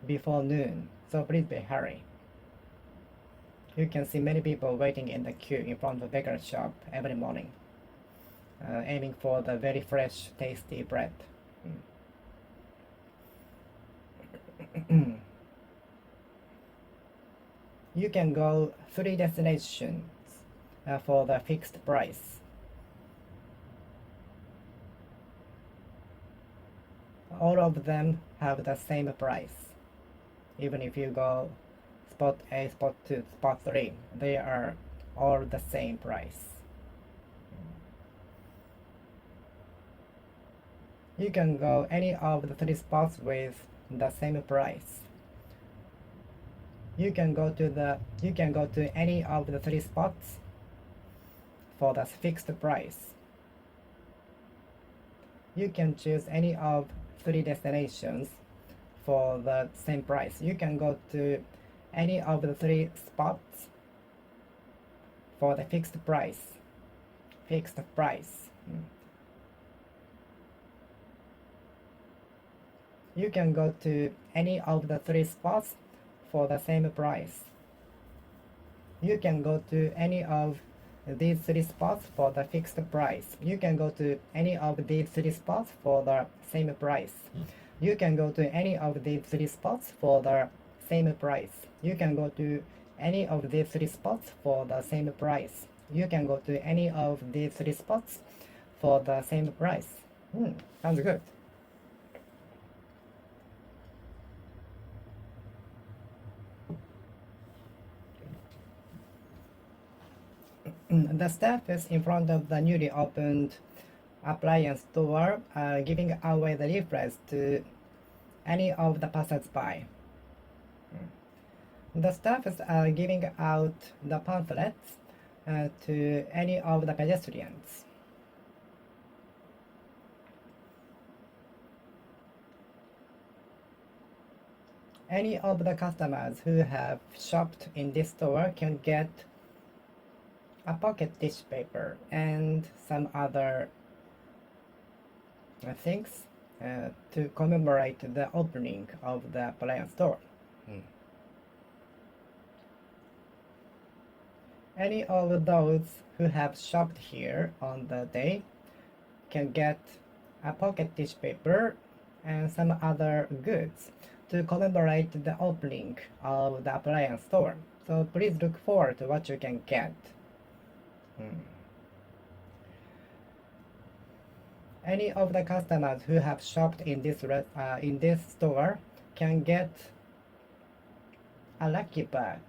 before noon, so please be hurry. You can see many people waiting in the queue in front of the bakery shop every morning, aiming for the very fresh, tasty bread. You can go 3 destinations for the fixed price. All of them have the same price. Even if you go spot A, spot 2, spot 3, they are all the same price. You can go any of the 3 spots with the same price. You can go to any of the 3 spots for the fixed price. You can choose any of 3 destinations for the same price. You can go to any of the 3 spots for the fixed price. Fixed price. You can go to any of the 3 spots for the same price. You can go to any of these 3 spots for the fixed price. You can go to any of these 3 spots for the same price. You can go to any of these 3 spots for the same price. You can go to any of these 3 spots for the same price. You can go to any of these 3 spots for the same price. Sounds good. The staff is in front of the newly opened appliance store, giving away the leaflets to any of the passers-by. The staff is giving out the pamphlets to any of the pedestrians. Any of the customers who have shopped in this store can get a pocket tissue paper and some other things to commemorate the opening of the appliance store. Any of those who have shopped here on the day can get a pocket tissue paper and some other goods to commemorate the opening of the appliance store. So please look forward to what you can get. Any of the customers who have shopped in this store can get a lucky bag,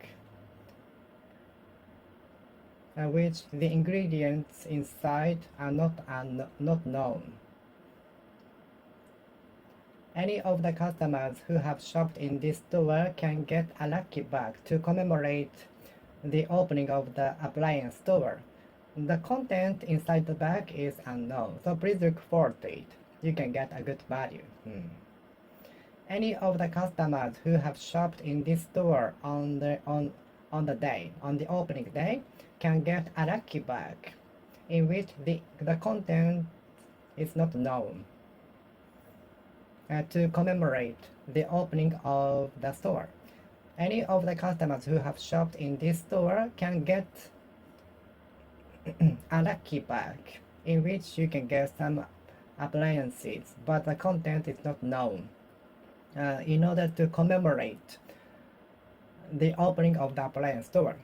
which the ingredients inside are not known. Any of the customers who have shopped in this store can get a lucky bag to commemorate the opening of the appliance store. The content inside the bag is unknown, so please look forward to it. You can get a good value. Any of the customers who have shopped in this store on the opening day can get a lucky bag in which the content is not known to commemorate the opening of the store. Any of the customers who have shopped in this store can get a lucky bag in which you can get some appliances, but the content is not known, in order to commemorate the opening of the appliance store.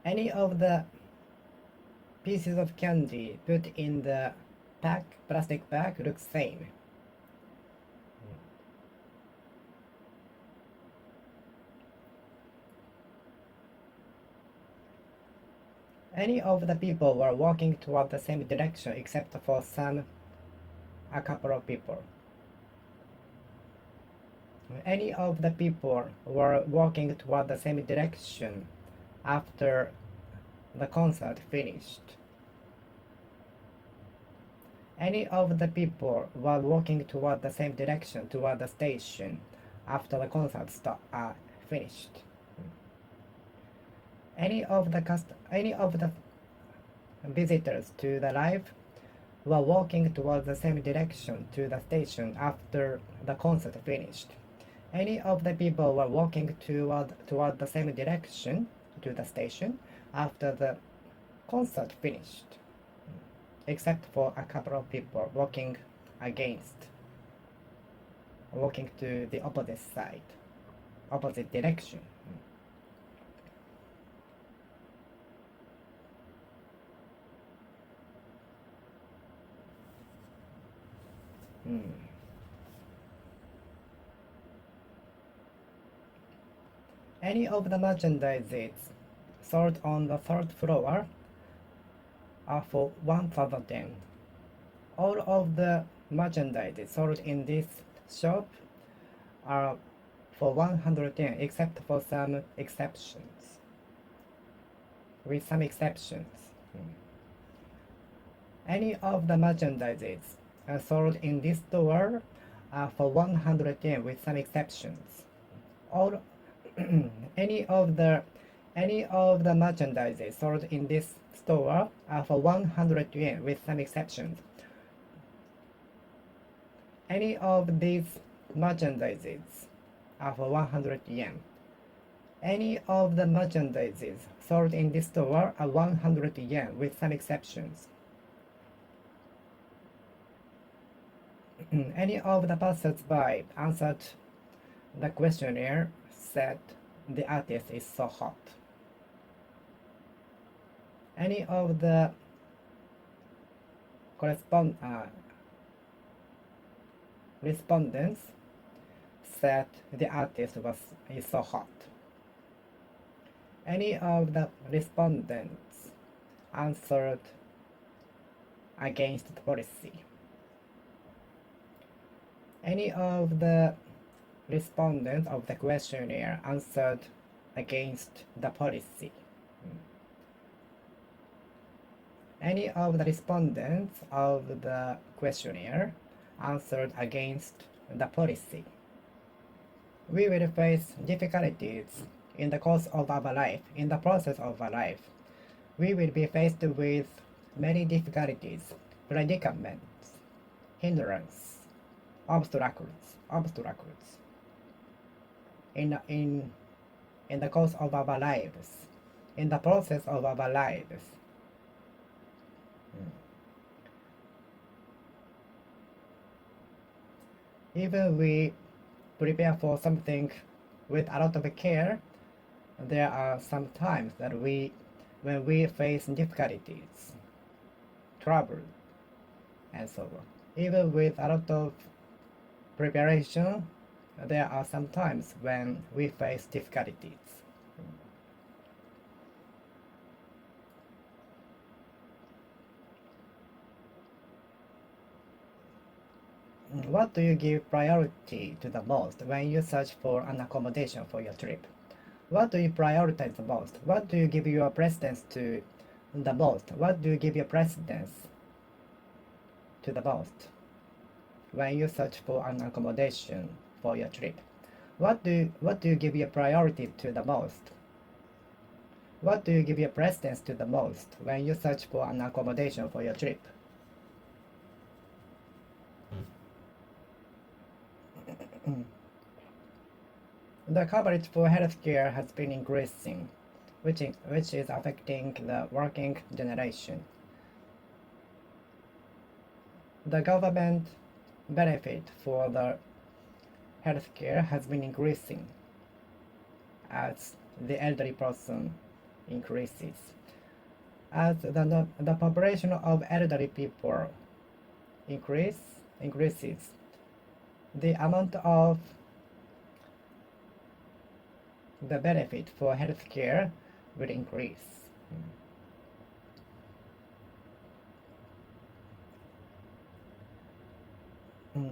Any of the pieces of candy put in the plastic bag looks same. Any of the people were walking toward the same direction except for a couple of people. Any of the people were walking toward the same direction after the concert finished. Any of the people were walking toward the same direction toward the station after the concert finished. Any of the visitors to the live were walking toward the same direction to the station after the concert finished. Any of the people were walking toward the same direction to the station after the concert finished, except for a couple of people walking to the opposite direction. Any of the merchandises sold on the third floor are for 1,000 yen. All of the merchandise sold in this shop are for 100 yen except for some exceptions. With some exceptions. Any of the merchandises sold in this store are for 100 yen with some exceptions. All any of the merchandise sold in this store are for 100 yen with some exceptions. Any of these merchandises are for 100 yen. Any of the merchandises sold in this store are 100 yen with some exceptions. Any of the passers-by answered the questionnaire said the artist is so hot. Any of the respondents said the artist is so hot. Any of the respondents answered against the policy. Any of the respondents of the questionnaire answered against the policy. Any of the respondents of the questionnaire answered against the policy. We will face difficulties in the course of our life, in the process of our life. We will be faced with many difficulties, predicaments, hindrance, obstacles. In the course of our lives, in the process of our lives. Even we prepare for something with a lot of care, there are some times that when we face difficulties, trouble, and so on. Even with a lot of preparation, there are some times when we face difficulties. What do you give priority to the most when you search for an accommodation for your trip? What do you prioritize the most? What do you give your precedence to the most? What do you give your precedence to the most when you search for an accommodation for your trip? What do you give your priority to the most? What do you give your precedence to the most when you search for an accommodation for your trip? The coverage for healthcare has been increasing, which is affecting the working generation. The government benefit for the healthcare has been increasing, as the elderly person increases. As the population of elderly people increases, the amount of the benefit for healthcare will increase.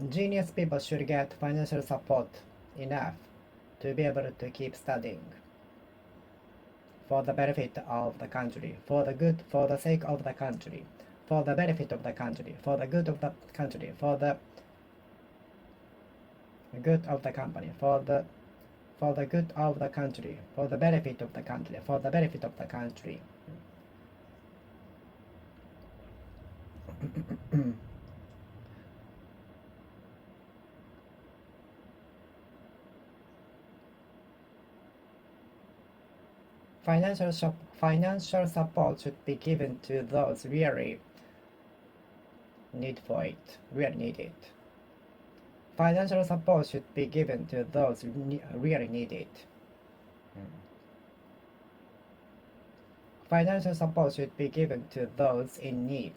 Genius people should get financial support enough to be able to keep studying for the benefit of the country, for the sake of the country, for the benefit of the country, for the good of the country, for the good of the company, for the good of the country, for the benefit of the country, for the benefit of the country. Financial support should be given to those really need for it, really need it. Financial support should be given to those really need it. Financial support should be given to those in need.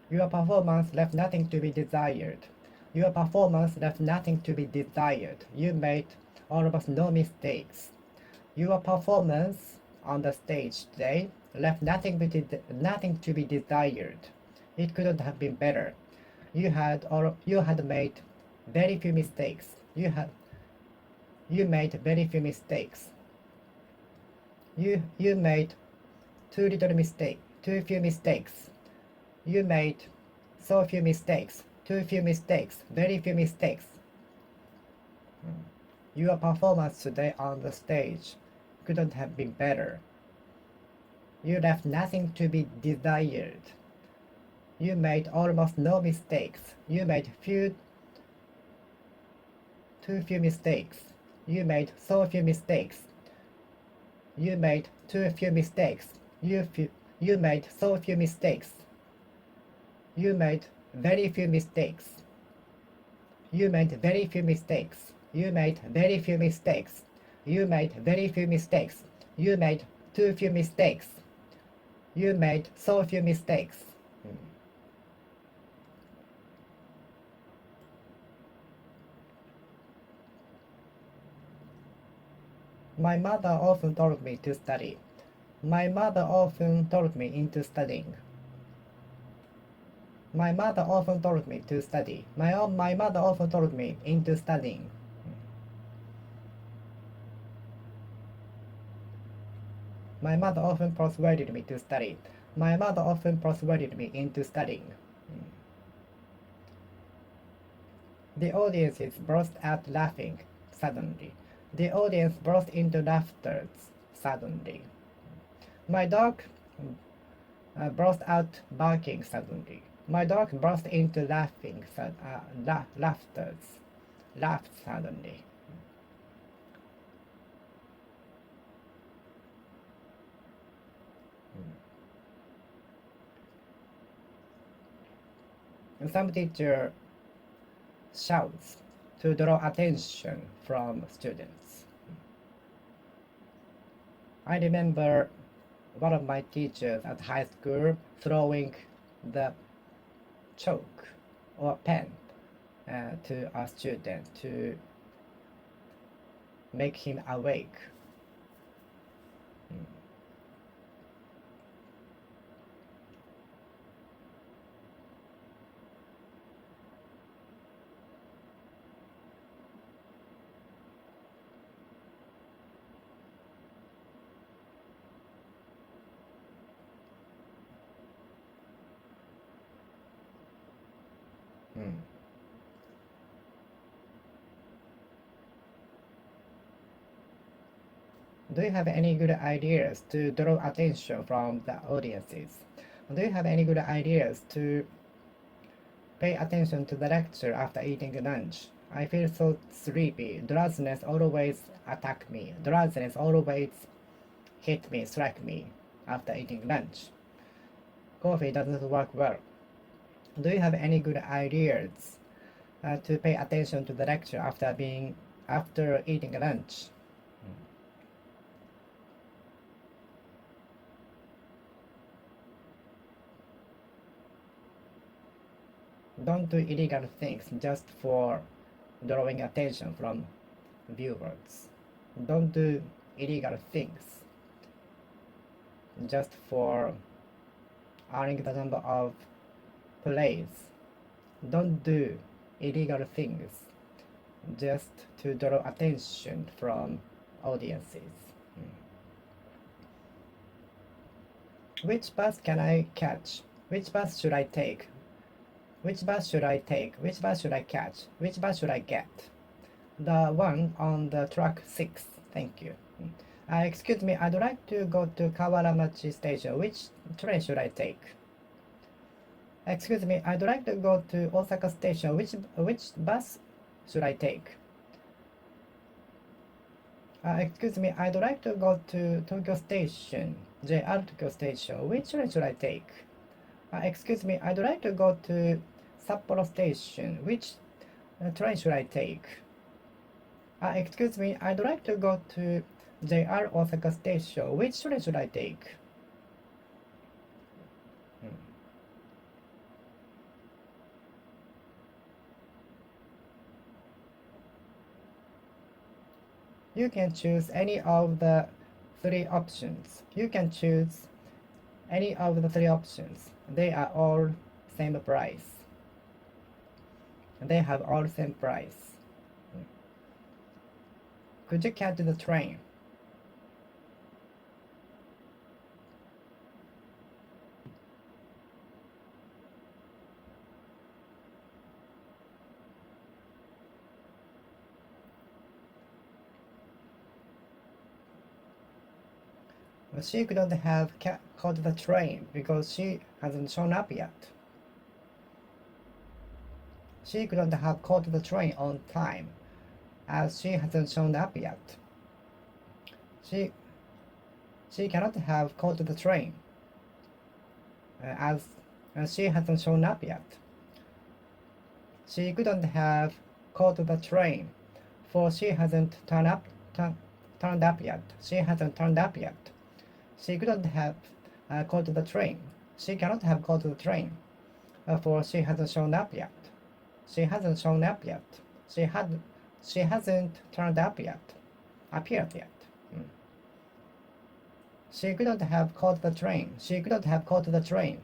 Your performance left nothing to be desired. Your performance left nothing to be desired. You made almost no mistakes. Your performance on the stage today left nothing to be desired. It couldn't have been better. You had made very few mistakes. You made very few mistakes. You made too few mistakes. You made so few mistakes, too few mistakes, very few mistakes. Your performance today on the stage couldn't have been better. You left nothing to be desired. You made almost no mistakes. You made too few mistakes. You made so few mistakes. You made too few mistakes. You made so few mistakes. You made very few mistakes. You made very few mistakes. You made very few mistakes. You made very few mistakes. You made too few mistakes. You made so few mistakes. My mother often told me to study. My mother often told me into studying. My mother often told me to study. My mother often told me into studying. My mother often persuaded me to study. My mother often persuaded me into studying. The audiences burst out laughing suddenly. The audience burst into laughter suddenly. My dog burst out barking suddenly. My dog burst into laughed suddenly. Some teacher shouts to draw attention from students. I remember one of my teachers at high school throwing the chalk or pen to a student to make him awake. Do you have any good ideas to draw attention from the audiences? Do you have any good ideas to pay attention to the lecture after eating lunch? I feel so sleepy. Drowsiness always attack me. Drowsiness always hit me, strike me after eating lunch. Coffee doesn't work well. Do you have any good ideas to pay attention to the lecture after being after eating lunch. Don't do illegal things just for drawing attention from viewers. Don't do illegal things just for earning the number of plays. Don't do illegal things just to draw attention from audiences. Which bus can I catch? Which bus should I take? Which bus should I take? Which bus should I catch? Which bus should I get? The one on the track 6. Thank you. Excuse me, I'd like to go to Kawaramachi Station. Which train should I take? Excuse me, I'd like to go to Osaka Station. Which bus should I take? Excuse me, I'd like to go to Tokyo Station. JR Tokyo Station. Which train should I take? Excuse me, I'd like to go to Sapporo Station. Which train should I take? Excuse me, I'd like to go to JR Osaka Station. Which train should I take? You can choose any of the 3 options. You can choose any of the 3 options. They are all same price. They have all same price. Could you catch the train? She couldn't have caught the train because she hasn't shown up yet. She couldn't have caught the train on time as she hasn't shown up yet. She cannot have caught the train as she hasn't shown up yet. She couldn't have caught the train for she hasn't turned up yet. She hasn't turned up yet. She couldn't have caught the train. She cannot have caught the train for she hasn't shown up yet. She hasn't shown up yet. She hasn't turned up yet. Appeared yet. She couldn't have caught the train. She couldn't have caught the train.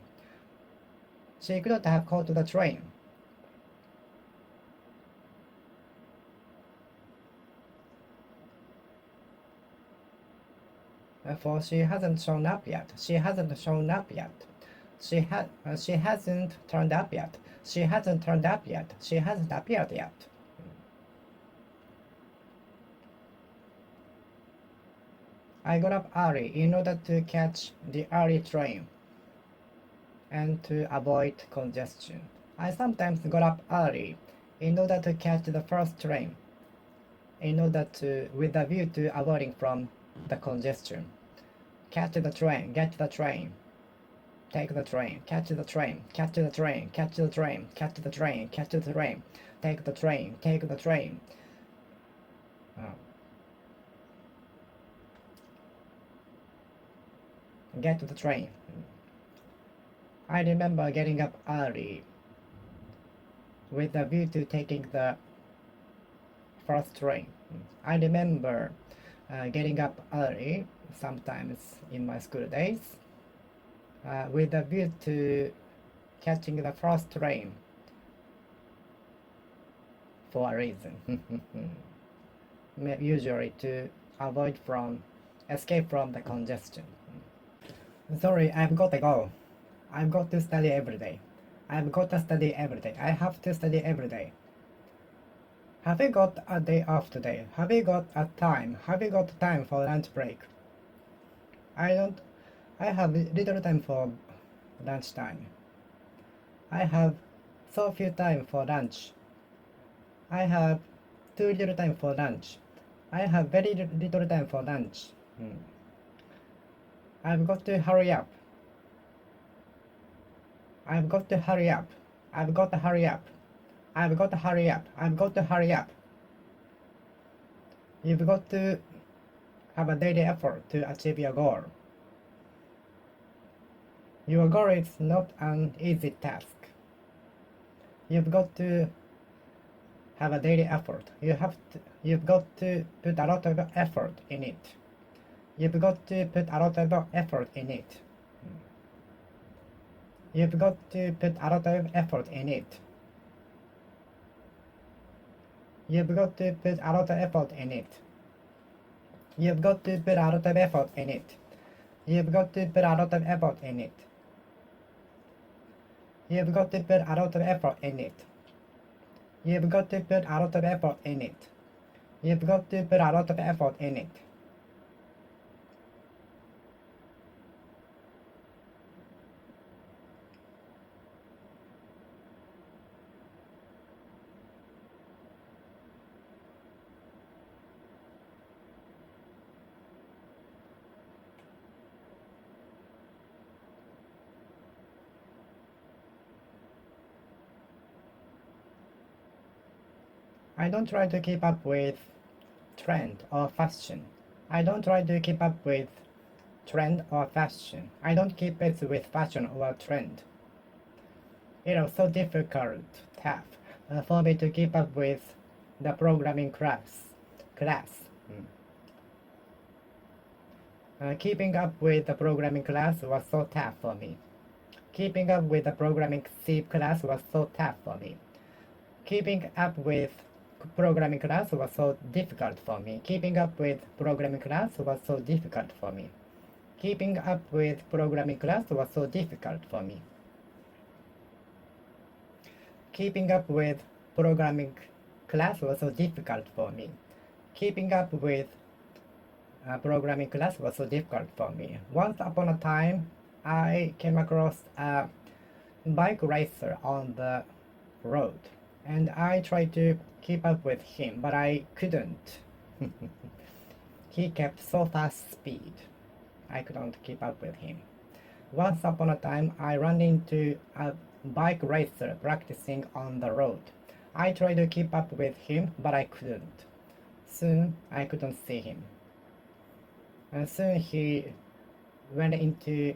She couldn't have caught the train. For she hasn't shown up yet. She hasn't shown up yet. She hasn't turned up yet. She hasn't turned up yet. She hasn't appeared yet. I got up early in order to catch the early train and to avoid congestion. I sometimes got up early in order to catch the first train with a view to avoiding from the congestion. Catch the train, get the train. Take the train, catch the train, catch the train, catch the train, catch the train, catch the train, take the train, take the train. Get to the train. I remember getting up early with a view to taking the first train. I remember getting up early sometimes in my school days with a view to catching the first train for a reason. Usually to escape from the congestion. Sorry, I've got to go. I've got to study every day. I've got to study every day. I have to study every day. Have you got a day off today? Have you got a time? Have you got time for lunch break? I have little time for lunchtime. I have so few time for lunch. I have too little time for lunch. I have very little time for lunch. I've got to hurry up. I've got to hurry up. I've got to hurry up. I've got to hurry up. I've got to hurry up. You've got to have a daily effort to achieve your goal. Your goal is not an easy task. You've got to have a daily effort. You've got to put a lot of effort in it. You've got to put a lot of effort in it. You've got to put a lot of effort in it. You've got to put a lot of effort in it. You've got to put a lot of effort in it. You've got to put a lot of effort in it. You've got to put a lot of effort in it. You've got to put a lot of effort in it. You've got to put a lot of effort in it. I don't try to keep up with trend or fashion. I don't try to keep up with trend or fashion. I don't keep pace with fashion or trend. It was so difficult tough for me to keep up with the programming class. Keeping up with the programming class was so tough for me. Keeping up with the programming C class was so tough for me. Keeping up with programming class was so difficult for me. Keeping up with programming class was so difficult for me. Keeping up with programming class was so difficult for me. Keeping up with programming class was so difficult for me. Keeping up with programming class was so difficult for me. Once upon a time, I came across a bike racer on the road, and I tried to keep up with him, but I couldn't. He kept so fast speed. I couldn't keep up with him. Once upon a time, I ran into a bike racer practicing on the road. I tried to keep up with him, but I couldn't. Soon, I couldn't see him. And soon he went into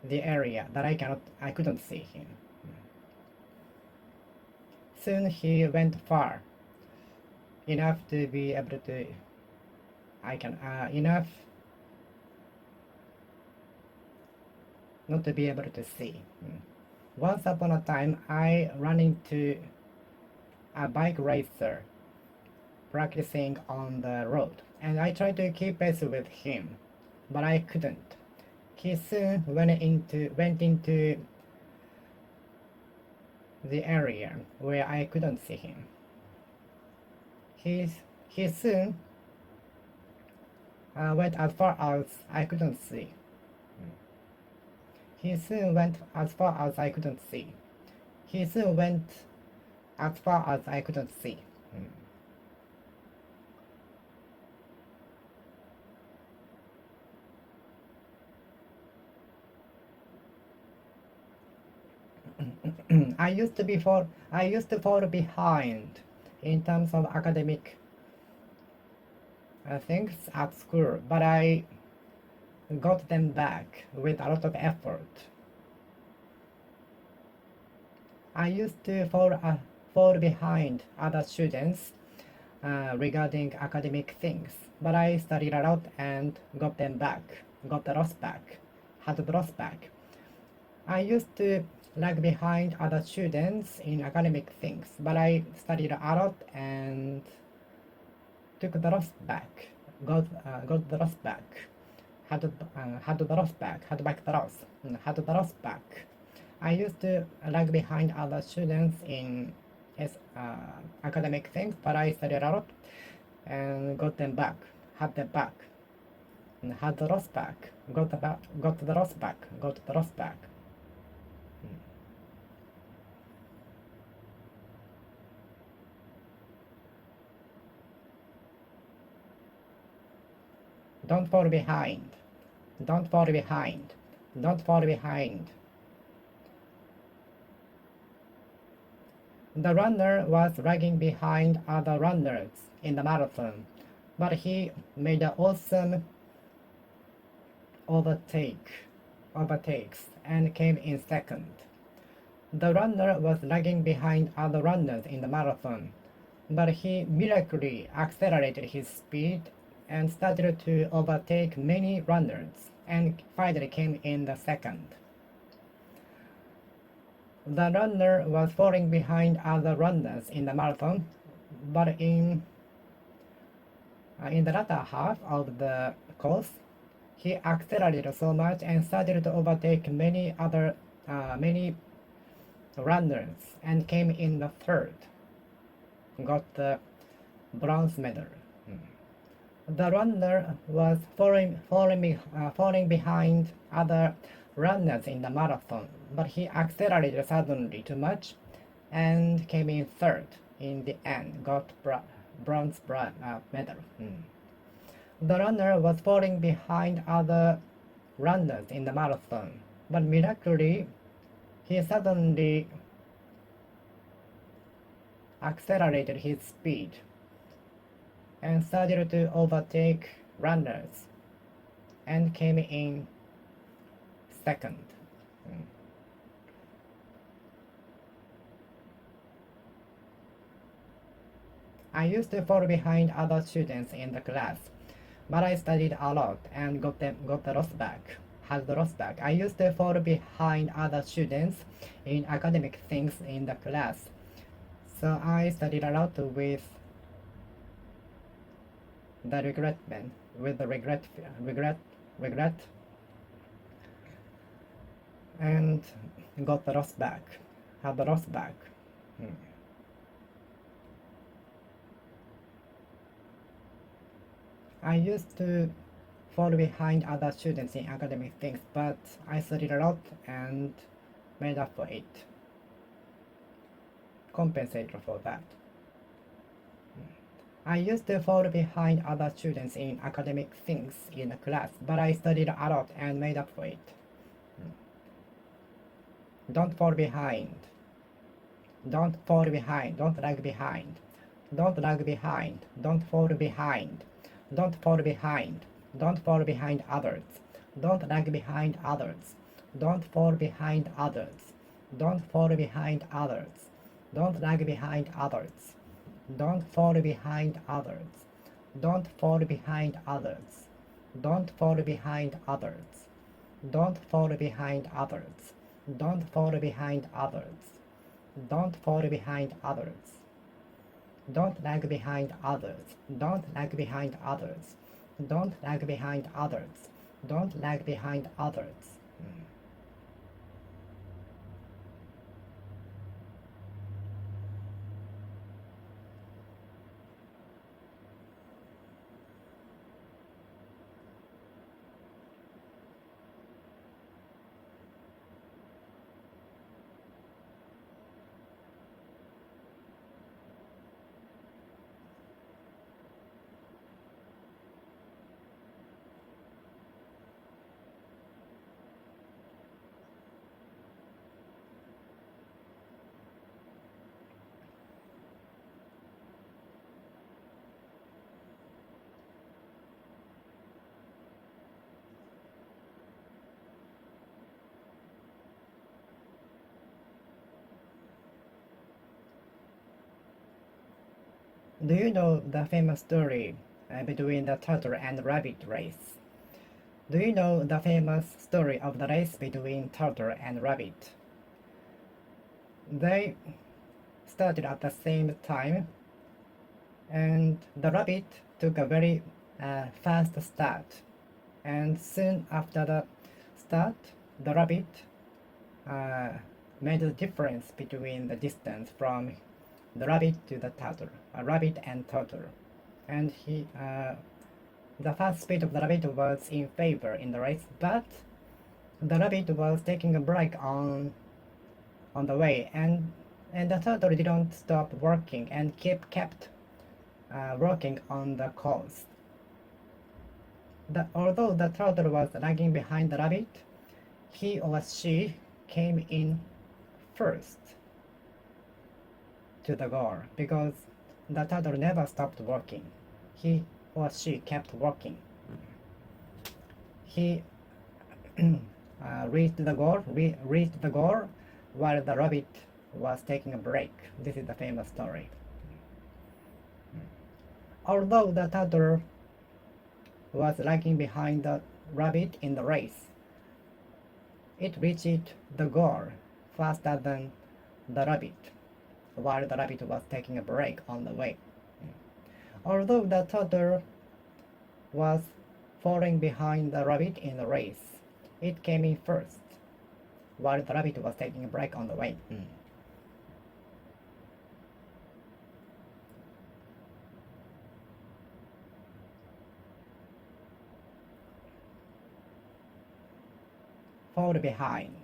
the area that I couldn't see him. Soon he went far enough to be able to enough not to be able to see. Once upon a time, I ran into a bike racer practicing on the road, and I tried to keep pace with him, but I couldn't. He soon went into the area where I couldn't see him. He soon went as far as I couldn't see. He soon went as far as I couldn't see. He soon went as far as I couldn't see. I used to fall behind in terms of academic things at school, but I got them back with a lot of effort. I used to fall behind other students regarding academic things, but I studied a lot and got them back, got the loss back, had the loss back. I used to lag behind other students in academic things, but I studied a lot and took the loss back, got the loss back, had the loss back, had back the loss, had the loss back. I used to lag behind other students in academic things, but I studied a lot and got them back, had them back, and had the loss back, got the loss back, got the loss back. Don't fall behind. Don't fall behind. Don't fall behind. The runner was lagging behind other runners in the marathon, but he made an awesome overtakes and came in second. The runner was lagging behind other runners in the marathon, but he miraculously accelerated his speed and started to overtake many runners and finally came in the second. The runner was falling behind other runners in the marathon, but in the latter half of the course, he accelerated so much and started to overtake many runners and came in the third, got the bronze medal. The runner was falling behind other runners in the marathon, but he accelerated suddenly too much and came in third in the end, got bronze medal. The runner was falling behind other runners in the marathon, but miraculously he suddenly accelerated his speed and started to overtake runners and came in second. I used to fall behind other students in the class, but I studied a lot and got the lost back. Had the lost back. I used to fall behind other students in academic things in the class, so I studied a lot with the regret, and got the lost back. Had the lost back. I used to fall behind other students in academic things, but I studied a lot and made up for it. Compensated for that. I used to fall behind other students in academic things in the class, but I studied a lot and made up for it. Don't fall behind. Don't fall behind. Don't lag behind. Don't lag behind. Don't fall behind. Don't fall behind. Don't fall behind others. Don't lag behind others. Don't fall behind others. Don't fall behind others. Don't lag behind others. Don't fall behind others. Don't fall behind others. Don't fall behind others. Don't fall behind others. Don't fall behind others. Don't fall behind others. Don't lag behind others. Don't lag behind others. Don't lag behind others. Don't lag behind others. Do you know the famous story between the turtle and rabbit race? Do you know the famous story of the race between turtle and rabbit? They started at the same time, and the rabbit took a very fast start. And soon after the start, the rabbit made the difference between the distance from the rabbit to the turtle, rabbit and turtle, and the fast speed of the rabbit was in favor in the race, but the rabbit was taking a break on the way, and the turtle didn't stop working and kept working on the course. Although the turtle was lagging behind the rabbit, he or she came in first. to the goal because the turtle never stopped working. He or she kept working. He reached the goal while the rabbit was taking a break. This is the famous story. Although the turtle was lagging behind the rabbit in the race, it reached the goal faster than the rabbit, while the rabbit was taking a break on the way. Although the turtle was falling behind the rabbit in the race, it came in first, while the rabbit was taking a break on the way. Fall behind,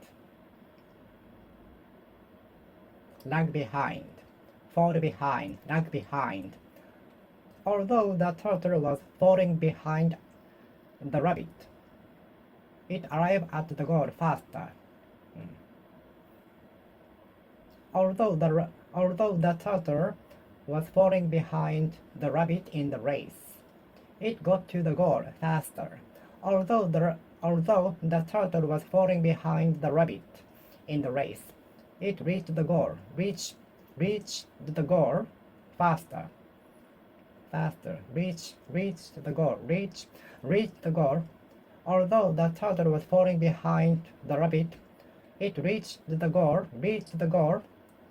lag behind, fall behind, lag behind. Although the turtle was falling behind the rabbit, it arrived at the goal faster. Although the turtle was falling behind the rabbit in the race, it got to the goal faster. Although the turtle was falling behind the rabbit in the race, it reached the goal faster. Reached the goal. Although the turtle was falling behind the rabbit, it reached the goal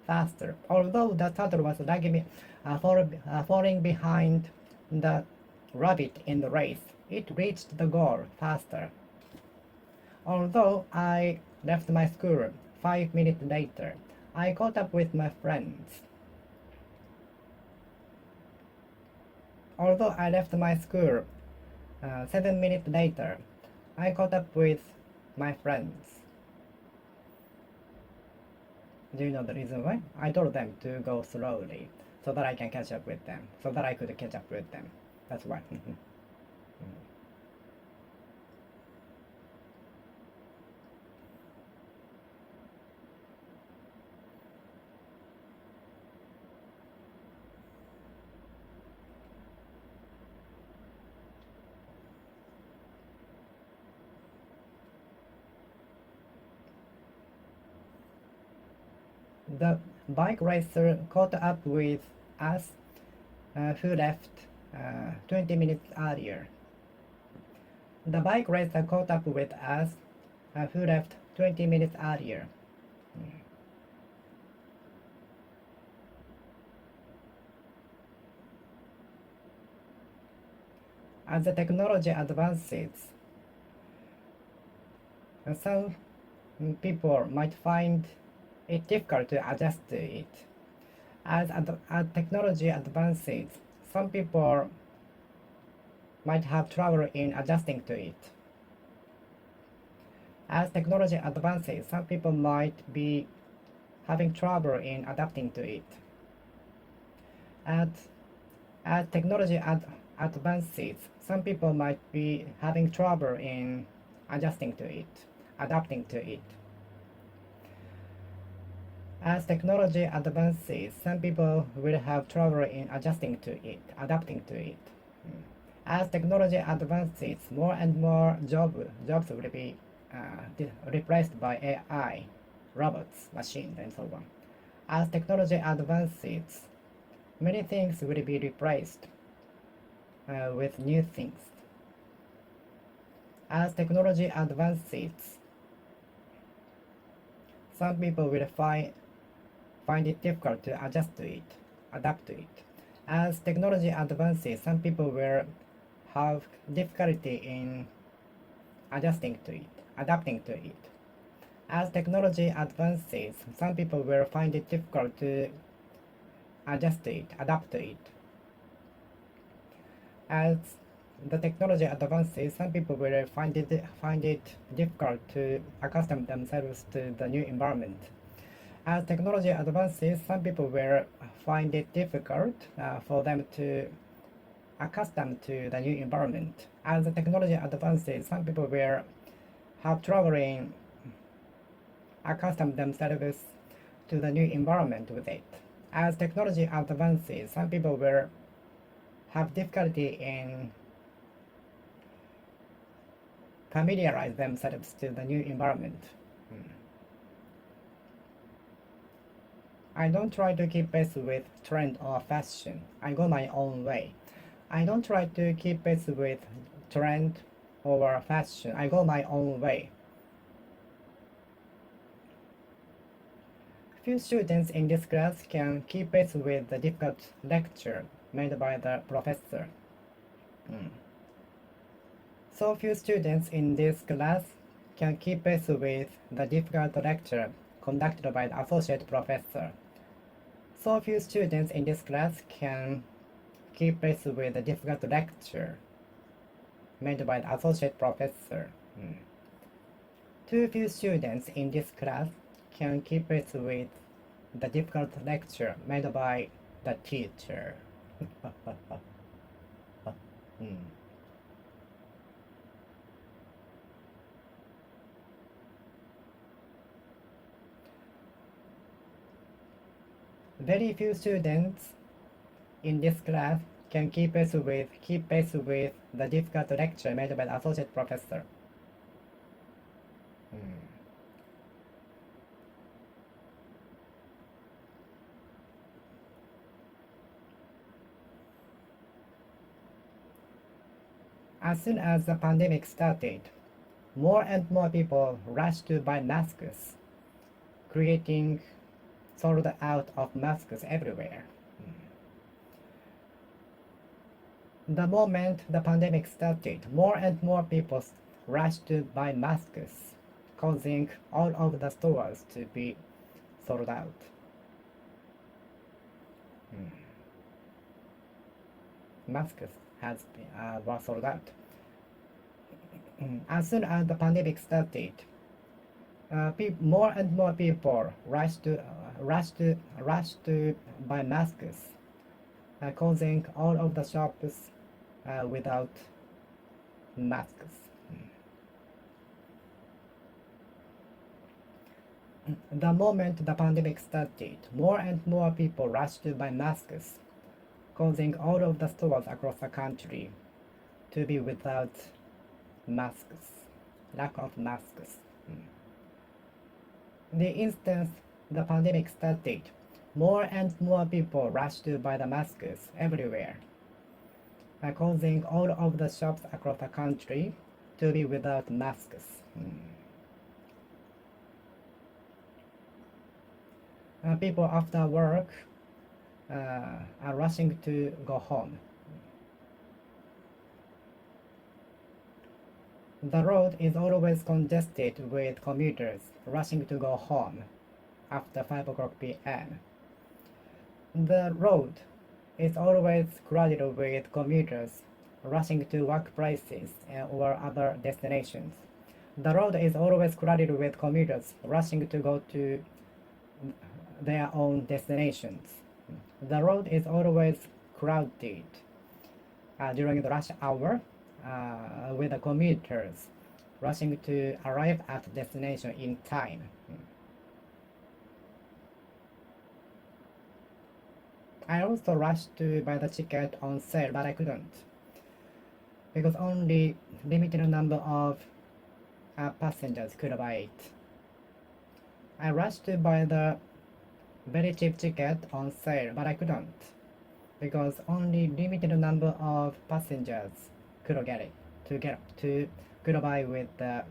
faster. Although the turtle was falling behind the rabbit in the race, it reached the goal faster. Although I left my school 5 minutes later, I caught up with my friends. Although I left my school 7 minutes later, I caught up with my friends. Do you know the reason why? I told them to go slowly so that I can catch up with them, so that I could catch up with them. That's why. The bike racer caught up with us who left 20 minutes earlier. The bike racer caught up with us who left 20 minutes earlier. As the technology advances, some people might find it's difficult to adjust to it. As technology advances, some people might have trouble in adjusting to it. As technology advances, some people might be having trouble in adapting to it. As technology advances, some people might be having trouble in adjusting to it, adapting to it. As technology advances, some people will have trouble in adjusting to it, adapting to it. As technology advances, more and more jobs will be replaced by AI, robots, machines, and so on. As technology advances, many things will be replaced with new things. As technology advances, some people will find it difficult to adjust to it, adapt to it. As technology advances, some people will have difficulty in adjusting to it, adapting to it. As technology advances, some people will find it difficult to adjust to it, adapt to it. As the technology advances, some people will find it difficult to accustom themselves to the new environment. As technology advances, some people will find it difficult for them to accustom to the new environment. As the technology advances, some people will have trouble in accustom themselves to the new environment with it. As technology advances, some people will have difficulty in familiarize themselves to the new environment. I don't try to keep pace with trend or fashion. I go my own way. I don't try to keep pace with trend or fashion. I go my own way. Few students in this class can keep pace with the difficult lecture made by the professor. So few students in this class can keep pace with the difficult lecture conducted by the associate professor. So few students in this class can keep pace with the difficult lecture made by the associate professor. Too few students in this class can keep pace with the difficult lecture made by the teacher. Very few students in this class can keep pace with the difficult lecture made by the associate professor. As soon as the pandemic started, more and more people rushed to buy masks, creating sold out of masks everywhere. The moment the pandemic started, more and more people rushed to buy masks, causing all of the stores to be sold out. Masks were sold out. As soon as the pandemic started, more and more people rushed to buy masks, causing all of the shops without masks. The moment the pandemic started, more and more people rushed to buy masks, causing all of the stores across the country to be without masks, lack of masks. The instant the pandemic started, more and more people rushed to buy the masks everywhere, causing all of the shops across the country to be without masks. People after work are rushing to go home. The road is always congested with commuters rushing to go home after 5 o'clock p.m. The road is always crowded with commuters rushing to workplaces or other destinations. The road is always crowded with commuters rushing to go to their own destinations. The road is always crowded during the rush hour with the commuters rushing to arrive at the destination in time. I also rushed to buy the ticket on sale, but I couldn't because only limited number of passengers could buy it. I rushed to buy the very cheap ticket on sale, but I couldn't because only limited number of passengers could get it could buy with the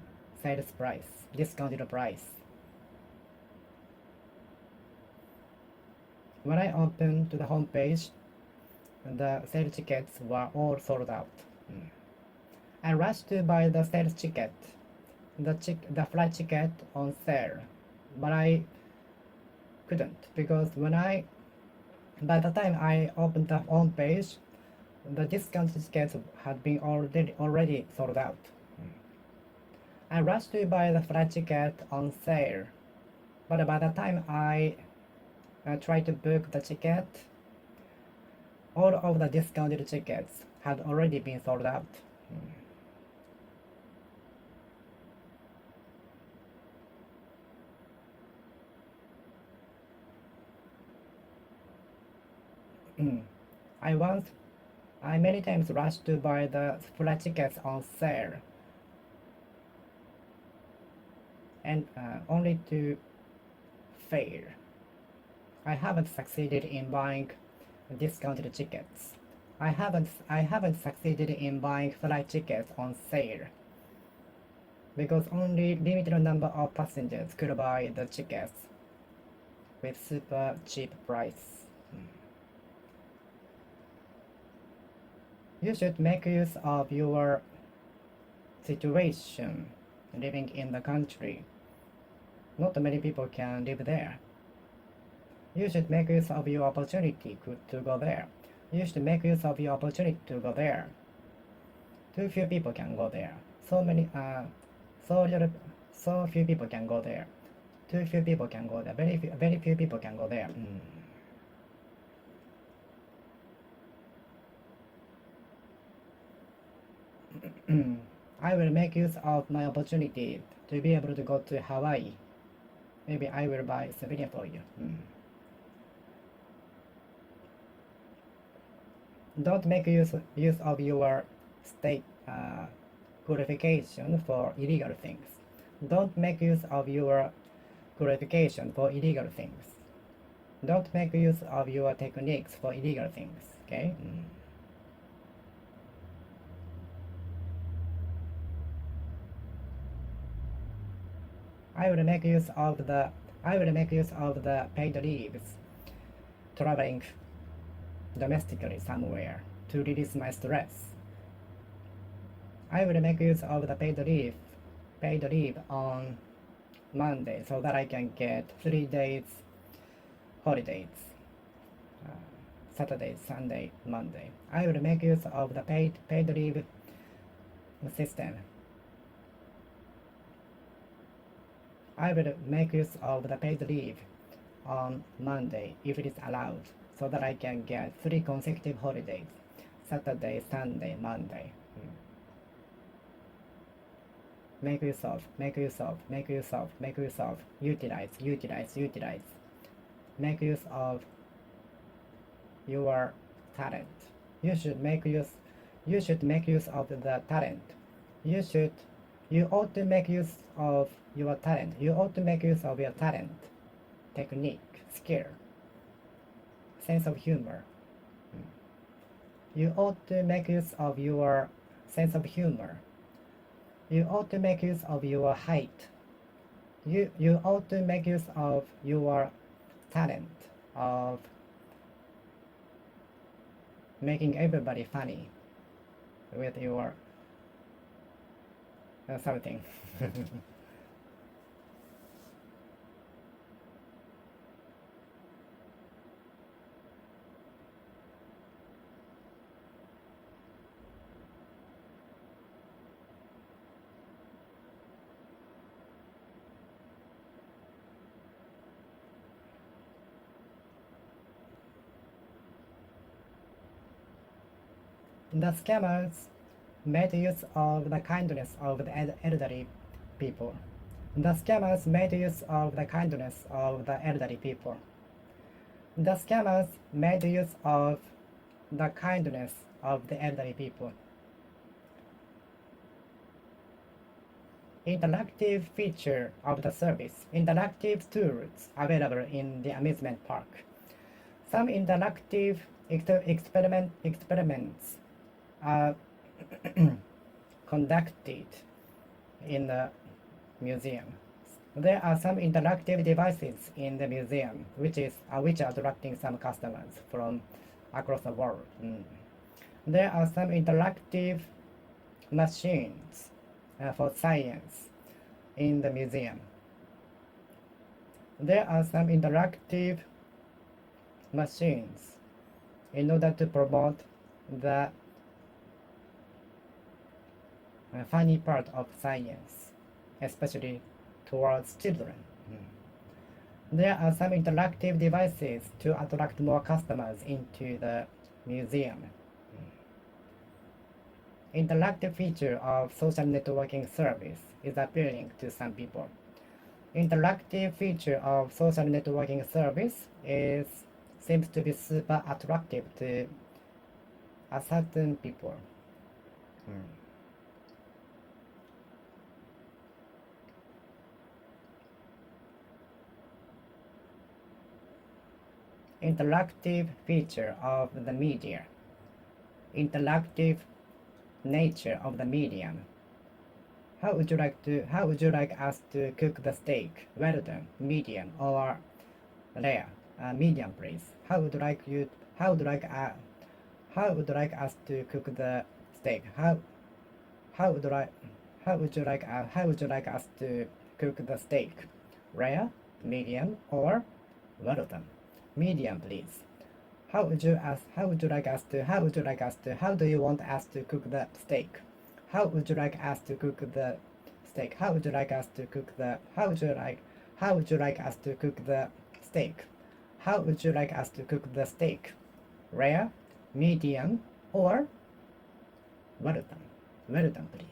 sales price, discounted price. When I opened to the home page, the sale tickets were all sold out. I rushed to buy the sales ticket, the flight ticket on sale, but I couldn't because by the time I opened the home page, the discount tickets had been already sold out. I rushed to buy the flight ticket on sale, but by the time I tried to book the ticket, all of the discounted tickets had already been sold out. I once, I many times rushed to buy the flight tickets on sale, and only to fail. I haven't succeeded in buying discounted tickets. I haven't succeeded in buying flight tickets on sale because only limited number of passengers could buy the tickets with super cheap price. You should make use of your situation living in the country. Not many people can live there. You should make use of your opportunity to go there. You should make use of your opportunity to go there. Too few people can go there. So little, so few people can go there. Too few people can go there. Very few people can go there. I will make use of my opportunity to be able to go to Hawaii. Maybe I will buy souvenir for you. Don't make use of your state qualification for illegal things. Don't make use of your qualification for illegal things. Don't make use of your techniques for illegal things. Okay? I will make use of the paid leaves traveling domestically somewhere to release my stress. I will make use of the paid leave on Monday so that I can get 3 days holidays. Saturday, Sunday, Monday. I will make use of the paid leave system. I will make use of the paid leave on Monday if it is allowed, so that I can get 3 consecutive holidays: Saturday, Sunday, Monday. Make use of, utilize. Make use of your talent. You should make use of the talent. You ought to make use of your talent. You ought to make use of your talent, technique, skill, sense of humor. You ought to make use of your sense of humor. You ought to make use of your height. You ought to make use of your talent of making everybody funny with your something. The scammers made use of the kindness of the elderly people. The scammers made use of the kindness of the elderly people. The scammers made use of the kindness of the elderly people. Interactive feature of the service. Interactive tools available in the amusement park. Some interactive experiments are conducted in the museum. There are some interactive devices in the museum which are attracting some customers from across the world. There are some interactive machines for science in the museum. There are some interactive machines in order to promote the funny part of science, especially towards children. There are some interactive devices to attract more customers into the museum. Interactive feature of social networking service is appealing to some people. Interactive feature of social networking service is seems to be super attractive to a certain people. Interactive feature of the media. Interactive nature of the medium. How would you like us to cook the steak? Well done, medium, or rare? Medium, please. How would you like us to cook the steak? How would you like us to cook the steak? Rare, medium, or well done? Medium, please. How do you want us to cook the steak? How would you like us to cook the steak? How would you like us to cook the steak? How would you like us to cook the steak? Rare, medium, or well done? Well done, please.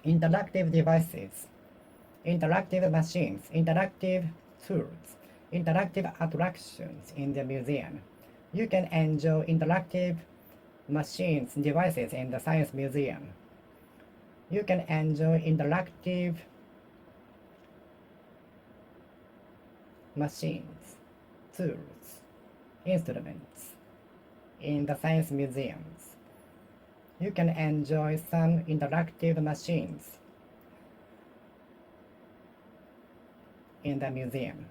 Interactive devices, interactive machines, interactive tools, interactive attractions in the museum. You can enjoy interactive machines, devices in the Science Museum. You can enjoy interactive machines, tools, instruments in the Science Museums. You can enjoy some interactive machines in the museum.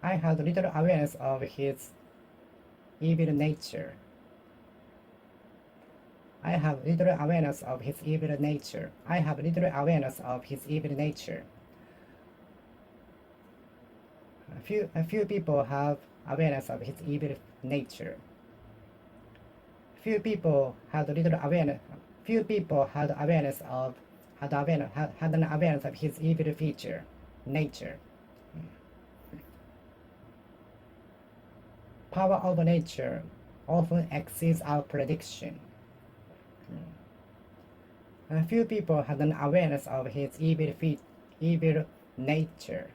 I had little awareness of his evil nature. I have little awareness of his evil nature. I have little awareness of his evil nature. A few people have awareness of his evil nature. Few people had little awareness. Few people had an awareness of his evil feature, nature. Power of nature often exceeds our prediction. A few people had an awareness of his evil nature.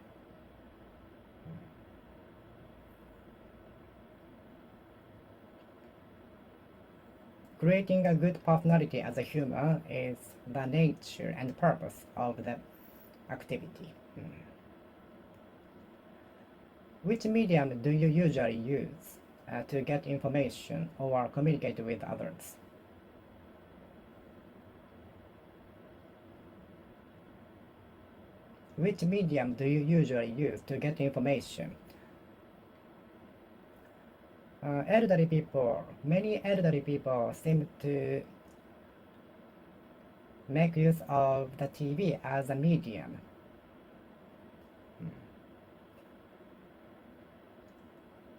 Creating a good personality as a human is the nature and purpose of the activity. Which medium do you usually use to get information or communicate with others? Which medium do you usually use to get information? Many elderly people seem to make use of the TV as a medium.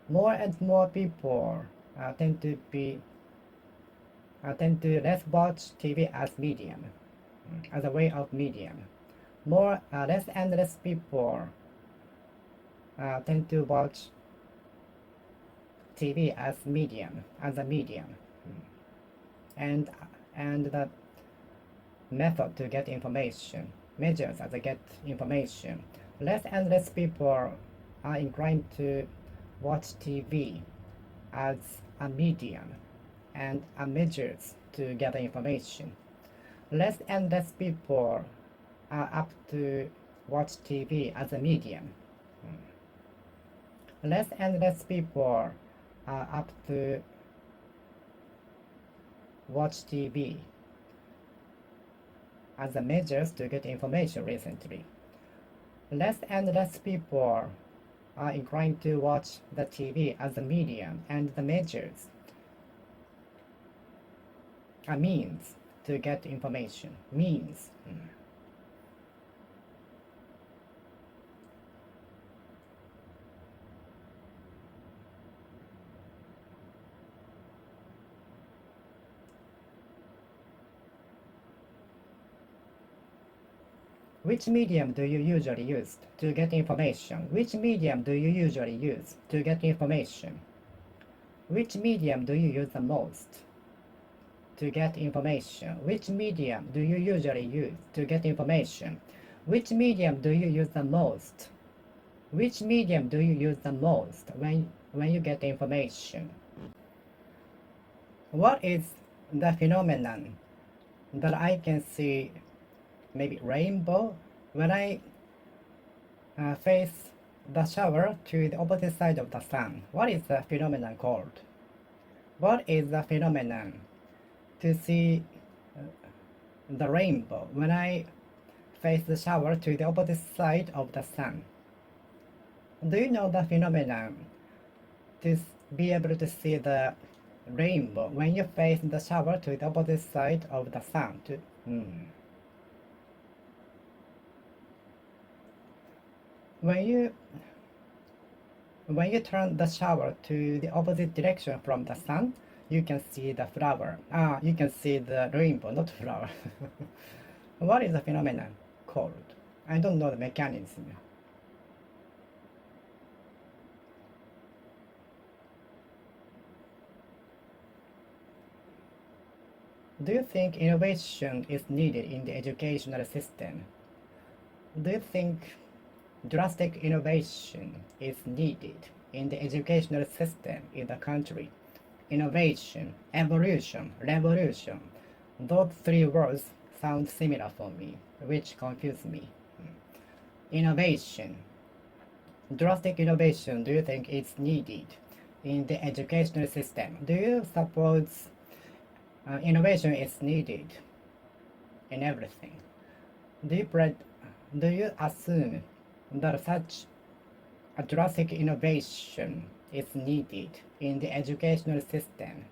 More and more people tend to less watch TV as medium, as a way of medium. Less and less people tend to watch TV as a medium, and the method to get information, measures as a get information. Less and less people are inclined to watch TV as a medium and a measures to gather information. Less and less people are apt to watch TV as a medium. Less and less people are apt to watch TV as a measures to get information recently. Less and less people are inclined to watch the TV as a medium and the measures, a means to get information. Means. Which medium do you usually use to get information? Which medium do you usually use to get information? Which medium do you use the most to get information? Which medium do you usually use to get information? Which medium do you use the most? Which medium do you use the most when you get information? What is the phenomenon that I can see, maybe rainbow, when I face the shower to the opposite side of the sun? What is the phenomenon called? What is the phenomenon to see the rainbow when I face the shower to the opposite side of the sun? Do you know the phenomenon to be able to see the rainbow when you face the shower to the opposite side of the sun? When you turn the shower to the opposite direction from the sun, you can see the flower. You can see the rainbow, not flower. What is the phenomenon called? I don't know the mechanism. Do you think innovation is needed in the educational system? Do you think drastic innovation is needed in the educational system in the country? Innovation, evolution, revolution. Those three words sound similar for me, which confuse me. Innovation. Drastic innovation, do you think it's needed in the educational system? Do you suppose innovation is needed in everything? Do you assume that such a drastic innovation is needed in the educational system?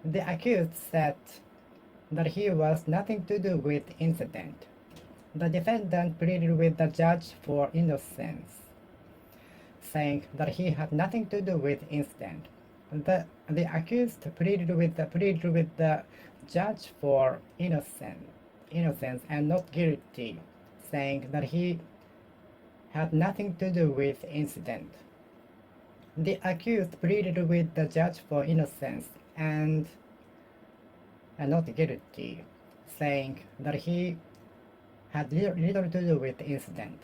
The accused said that he was nothing to do with the incident. The defendant pleaded with the judge for innocence, saying that he had nothing to do with the incident. The accused pleaded with the judge for innocence and not guilty, saying that he had nothing to do with the incident. The accused pleaded with the judge for innocence and not guilty, saying that he had little to do with the incident.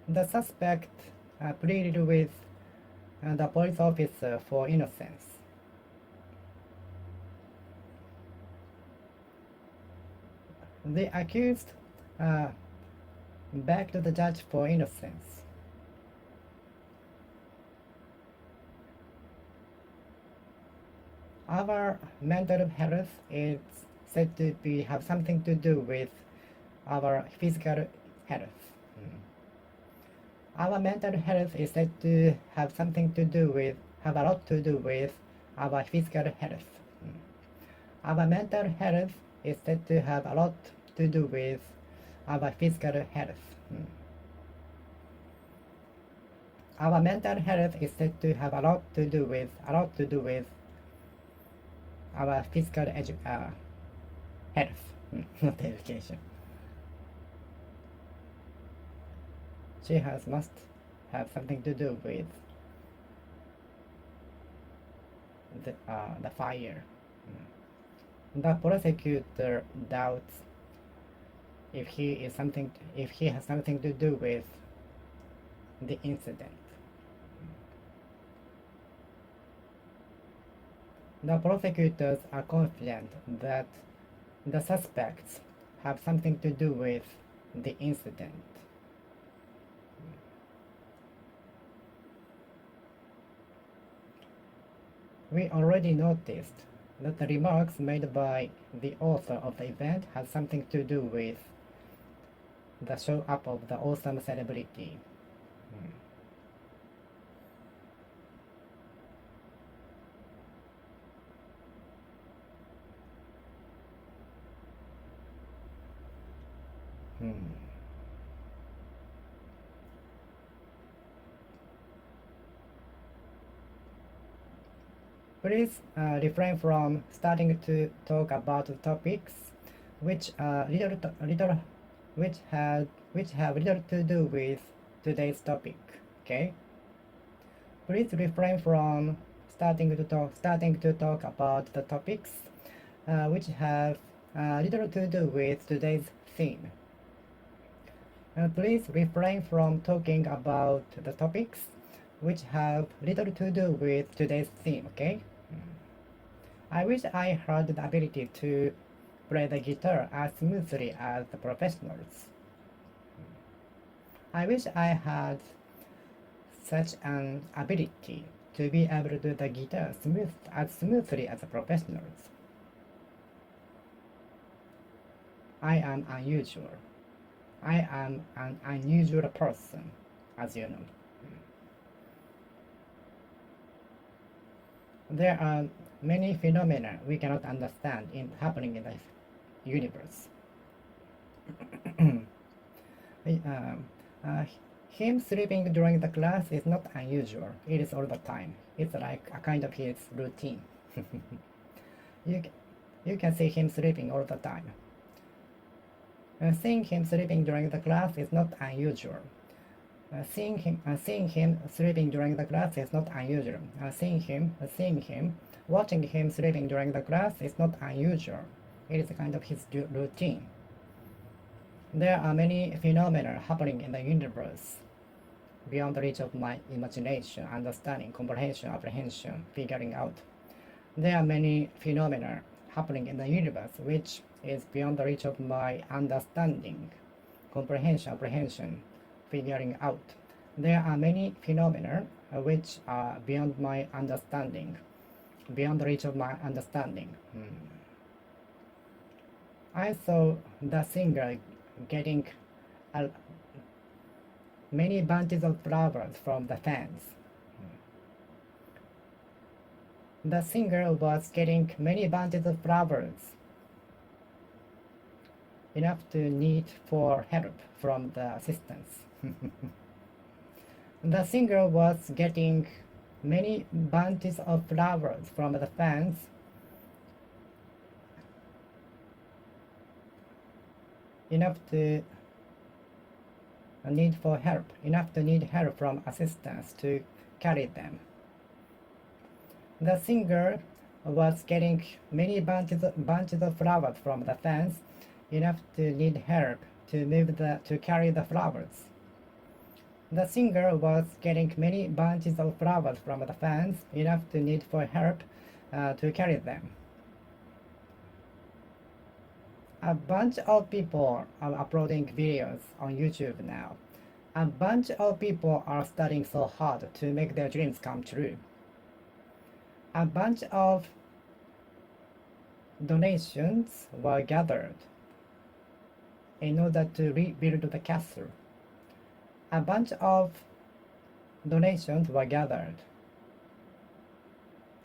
The suspect pleaded with the police officer for innocence. The accused begged the judge for innocence. Our mental health is said to have something to do with our physical health. Our mental health is said to have a lot to do with our physical health. Our mental health is said to have a lot to do with our physical health. Our mental health is said to have a lot to do with our physical health, not education. Must have something to do with the fire. The prosecutor doubts if he has something to do with the incident. The prosecutors are confident that the suspects have something to do with the incident. We already noticed that the remarks made by the author of the event had something to do with the show up of the awesome celebrity. Please refrain from starting to talk about topics which which have little to do with today's topic. Okay. Please refrain from starting to talk about the topics which have little to do with today's theme. Please refrain from talking about the topics which have little to do with today's theme, okay? I wish I had the ability to play the guitar as smoothly as the professionals. I wish I had such an ability to be able to do the guitar as smoothly as the professionals. I am unusual. I am an unusual person, as you know. There are many phenomena we cannot understand happening in the universe. Him sleeping during the class is not unusual. It is all the time. It's like a kind of his routine. you can see him sleeping all the time. Seeing him sleeping during the class is not unusual. Seeing him sleeping during the class is not unusual. Watching him sleeping during the class is not unusual. It is kind of his routine. There are many phenomena happening in the universe beyond the reach of my imagination, understanding, comprehension, apprehension, figuring out. There are many phenomena happening in the universe which is beyond the reach of my understanding, comprehension, apprehension, figuring out. There are many phenomena which are beyond my understanding, beyond the reach of my understanding. I saw the singer getting many bunches of flowers from the fans. The singer was getting many bunches of flowers, enough to need for help from the assistants. The singer was getting many bunches of flowers from the fans, enough to need help from assistants to carry them. The singer was getting many bunches of flowers from the fans, enough to need help to carry the flowers. The singer was getting many bunches of flowers from the fans, enough to need for help to carry them. A bunch of people are uploading videos on YouTube now. A bunch of people are studying so hard to make their dreams come true. A bunch of donations were gathered in order to rebuild the castle. A bunch of donations were gathered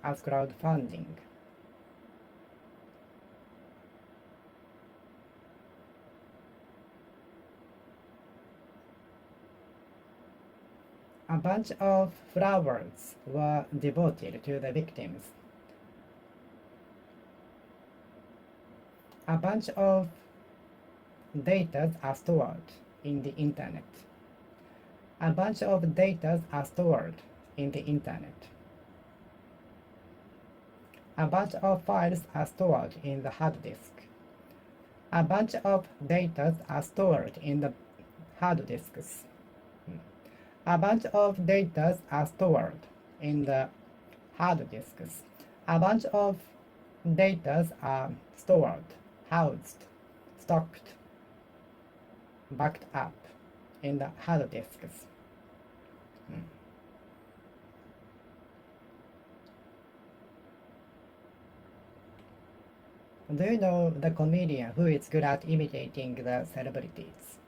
as crowdfunding. A bunch of flowers were devoted to the victims. A bunch of data are stored in the internet. A bunch of data are stored in the internet. A bunch of files are stored in the hard disk. A bunch of data are stored in the hard disks. A bunch of data are stored in the hard disks. A bunch of data are stored, housed, stocked, backed up in the hard disks. Do you know the comedian who is good at imitating the celebrities?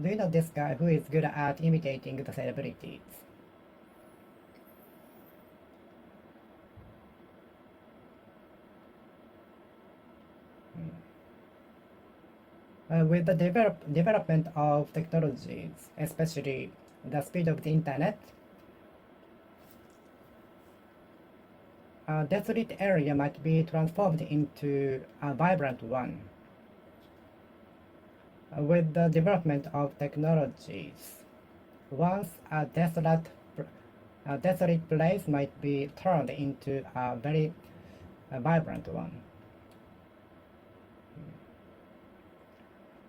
Do you know this guy who is good at imitating the celebrities? With the development of technologies, especially the speed of the internet, A desolate area might be transformed into a vibrant one. With the development of technologies, once a desolate place might be turned into a very vibrant one.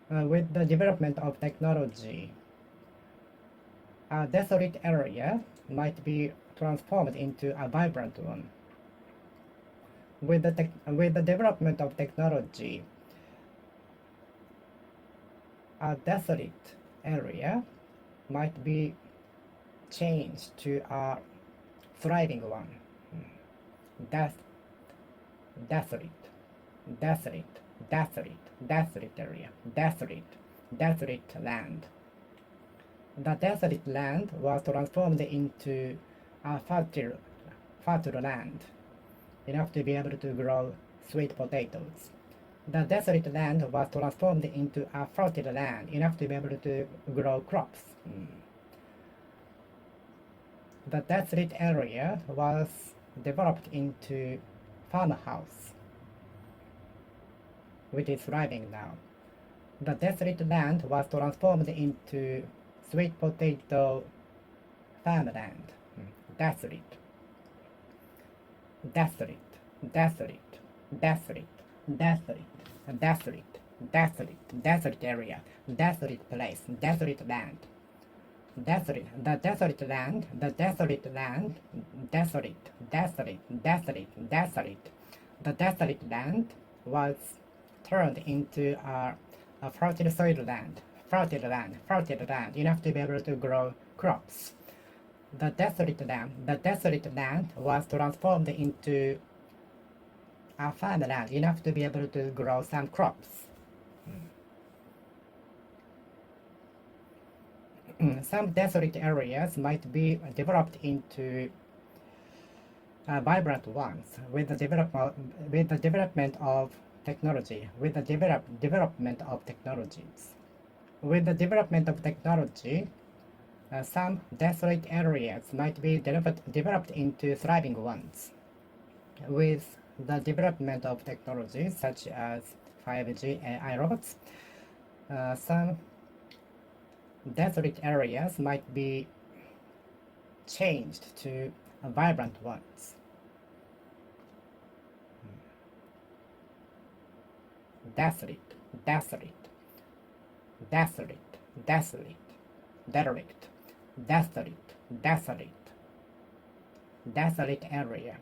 With the development of technology, a desolate area might be transformed into a vibrant one. With the development of technology, a desolate area might be changed to a thriving one. Des- desolate, desolate, desolate, desolate area, desolate, desolate land. The desolate land was transformed into a fertile land, enough to be able to grow sweet potatoes. The desolate land was transformed into a fertile land, enough to be able to grow crops. The desolate area was developed into farmhouse, which is thriving now. The desolate land was transformed into sweet potato farmland. Desolate, desolate, desolate, desolate, desolate, desolate, desolate, desolate area, desolate place, desolate land. Desolate, the desolate land, the desolate land, desolate, desolate, desolate, desolate. The desolate land was turned into a fertile soil land, fertile land, fertile land, enough to be able to grow crops. The desolate land was transformed into a farmland, enough to be able to grow some crops. Some desolate areas might be developed into vibrant ones with the development of technology, with the development of technologies. With the development of technology, some desolate areas might be developed into thriving ones. With the development of technologies such as 5G AI robots, some desolate areas might be changed to vibrant ones. Desolate, desolate, desolate, desolate, derelict, desolate, desolate, desolate area.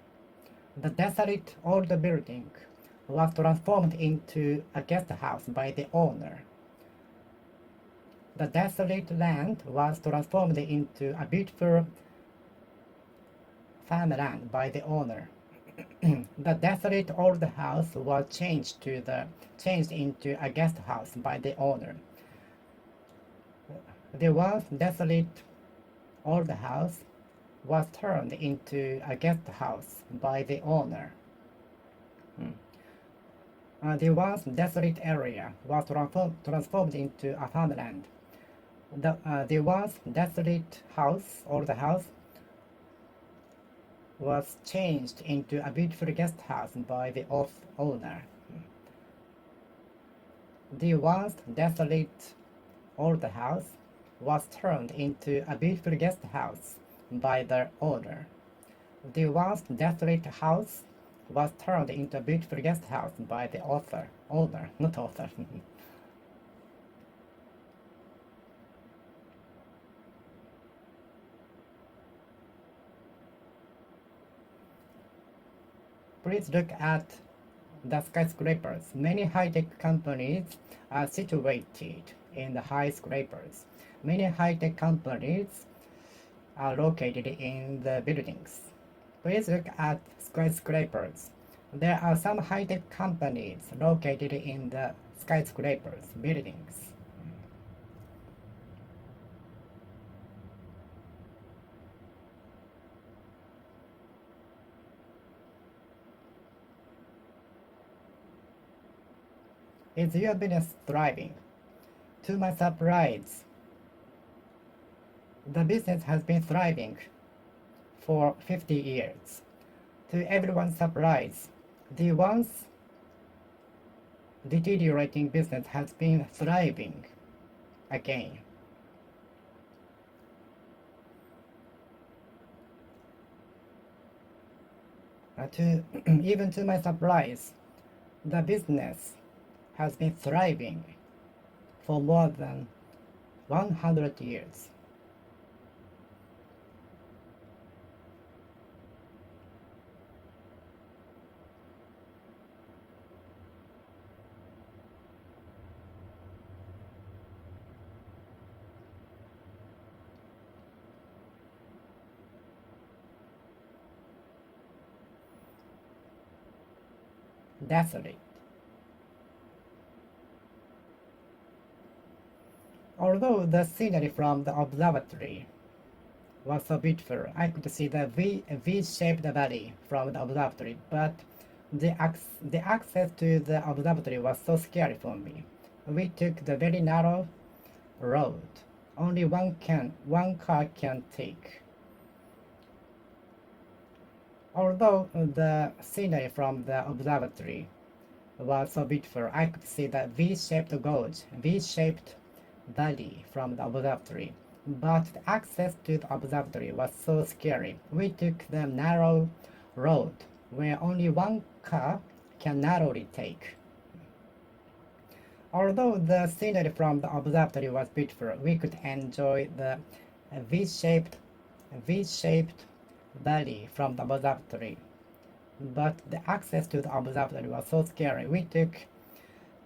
The desolate old building was transformed into a guest house by the owner. The desolate land was transformed into a beautiful farmland by the owner. The desolate old house was changed into a guest house by the owner. The once desolate old house was turned into a guest house by the owner. The once desolate area was transformed into a farmland. The once desolate house, old house, was changed into a beautiful guest house by the owner. The once desolate old house was turned into a beautiful guest house by the owner. The once desolate house was turned into a beautiful guest house by the owner, not author. Please look at the skyscrapers. Many high-tech companies are situated in the high skyscrapers. Many high-tech companies are located in the buildings. Please look at skyscrapers. There are some high-tech companies located in the skyscrapers buildings. Is your business thriving? To my surprise, the business has been thriving for 50 years. To everyone's surprise, the once deteriorating business has been thriving again. Even to my surprise, the business has been thriving for more than 100 years. Desolate. Although the scenery from the observatory was so beautiful, I could see the V-shaped valley from the observatory, but the access to the observatory was so scary for me. We took the very narrow road. Only one car can take. Although the scenery from the observatory was so beautiful, I could see the V-shaped valley from the observatory. But the access to the observatory was so scary. We took the narrow road where only one car can narrowly take. Although the scenery from the observatory was beautiful, we could enjoy the V-shaped V-shaped valley from the observatory. But the access to the observatory was so scary. We took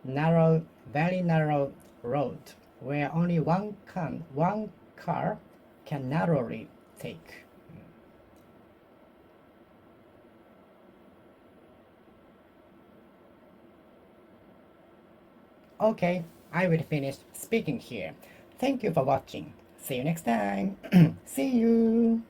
very narrow road where only one car can narrowly take. Okay, I will finish speaking here. Thank you for watching. See you next time. See you.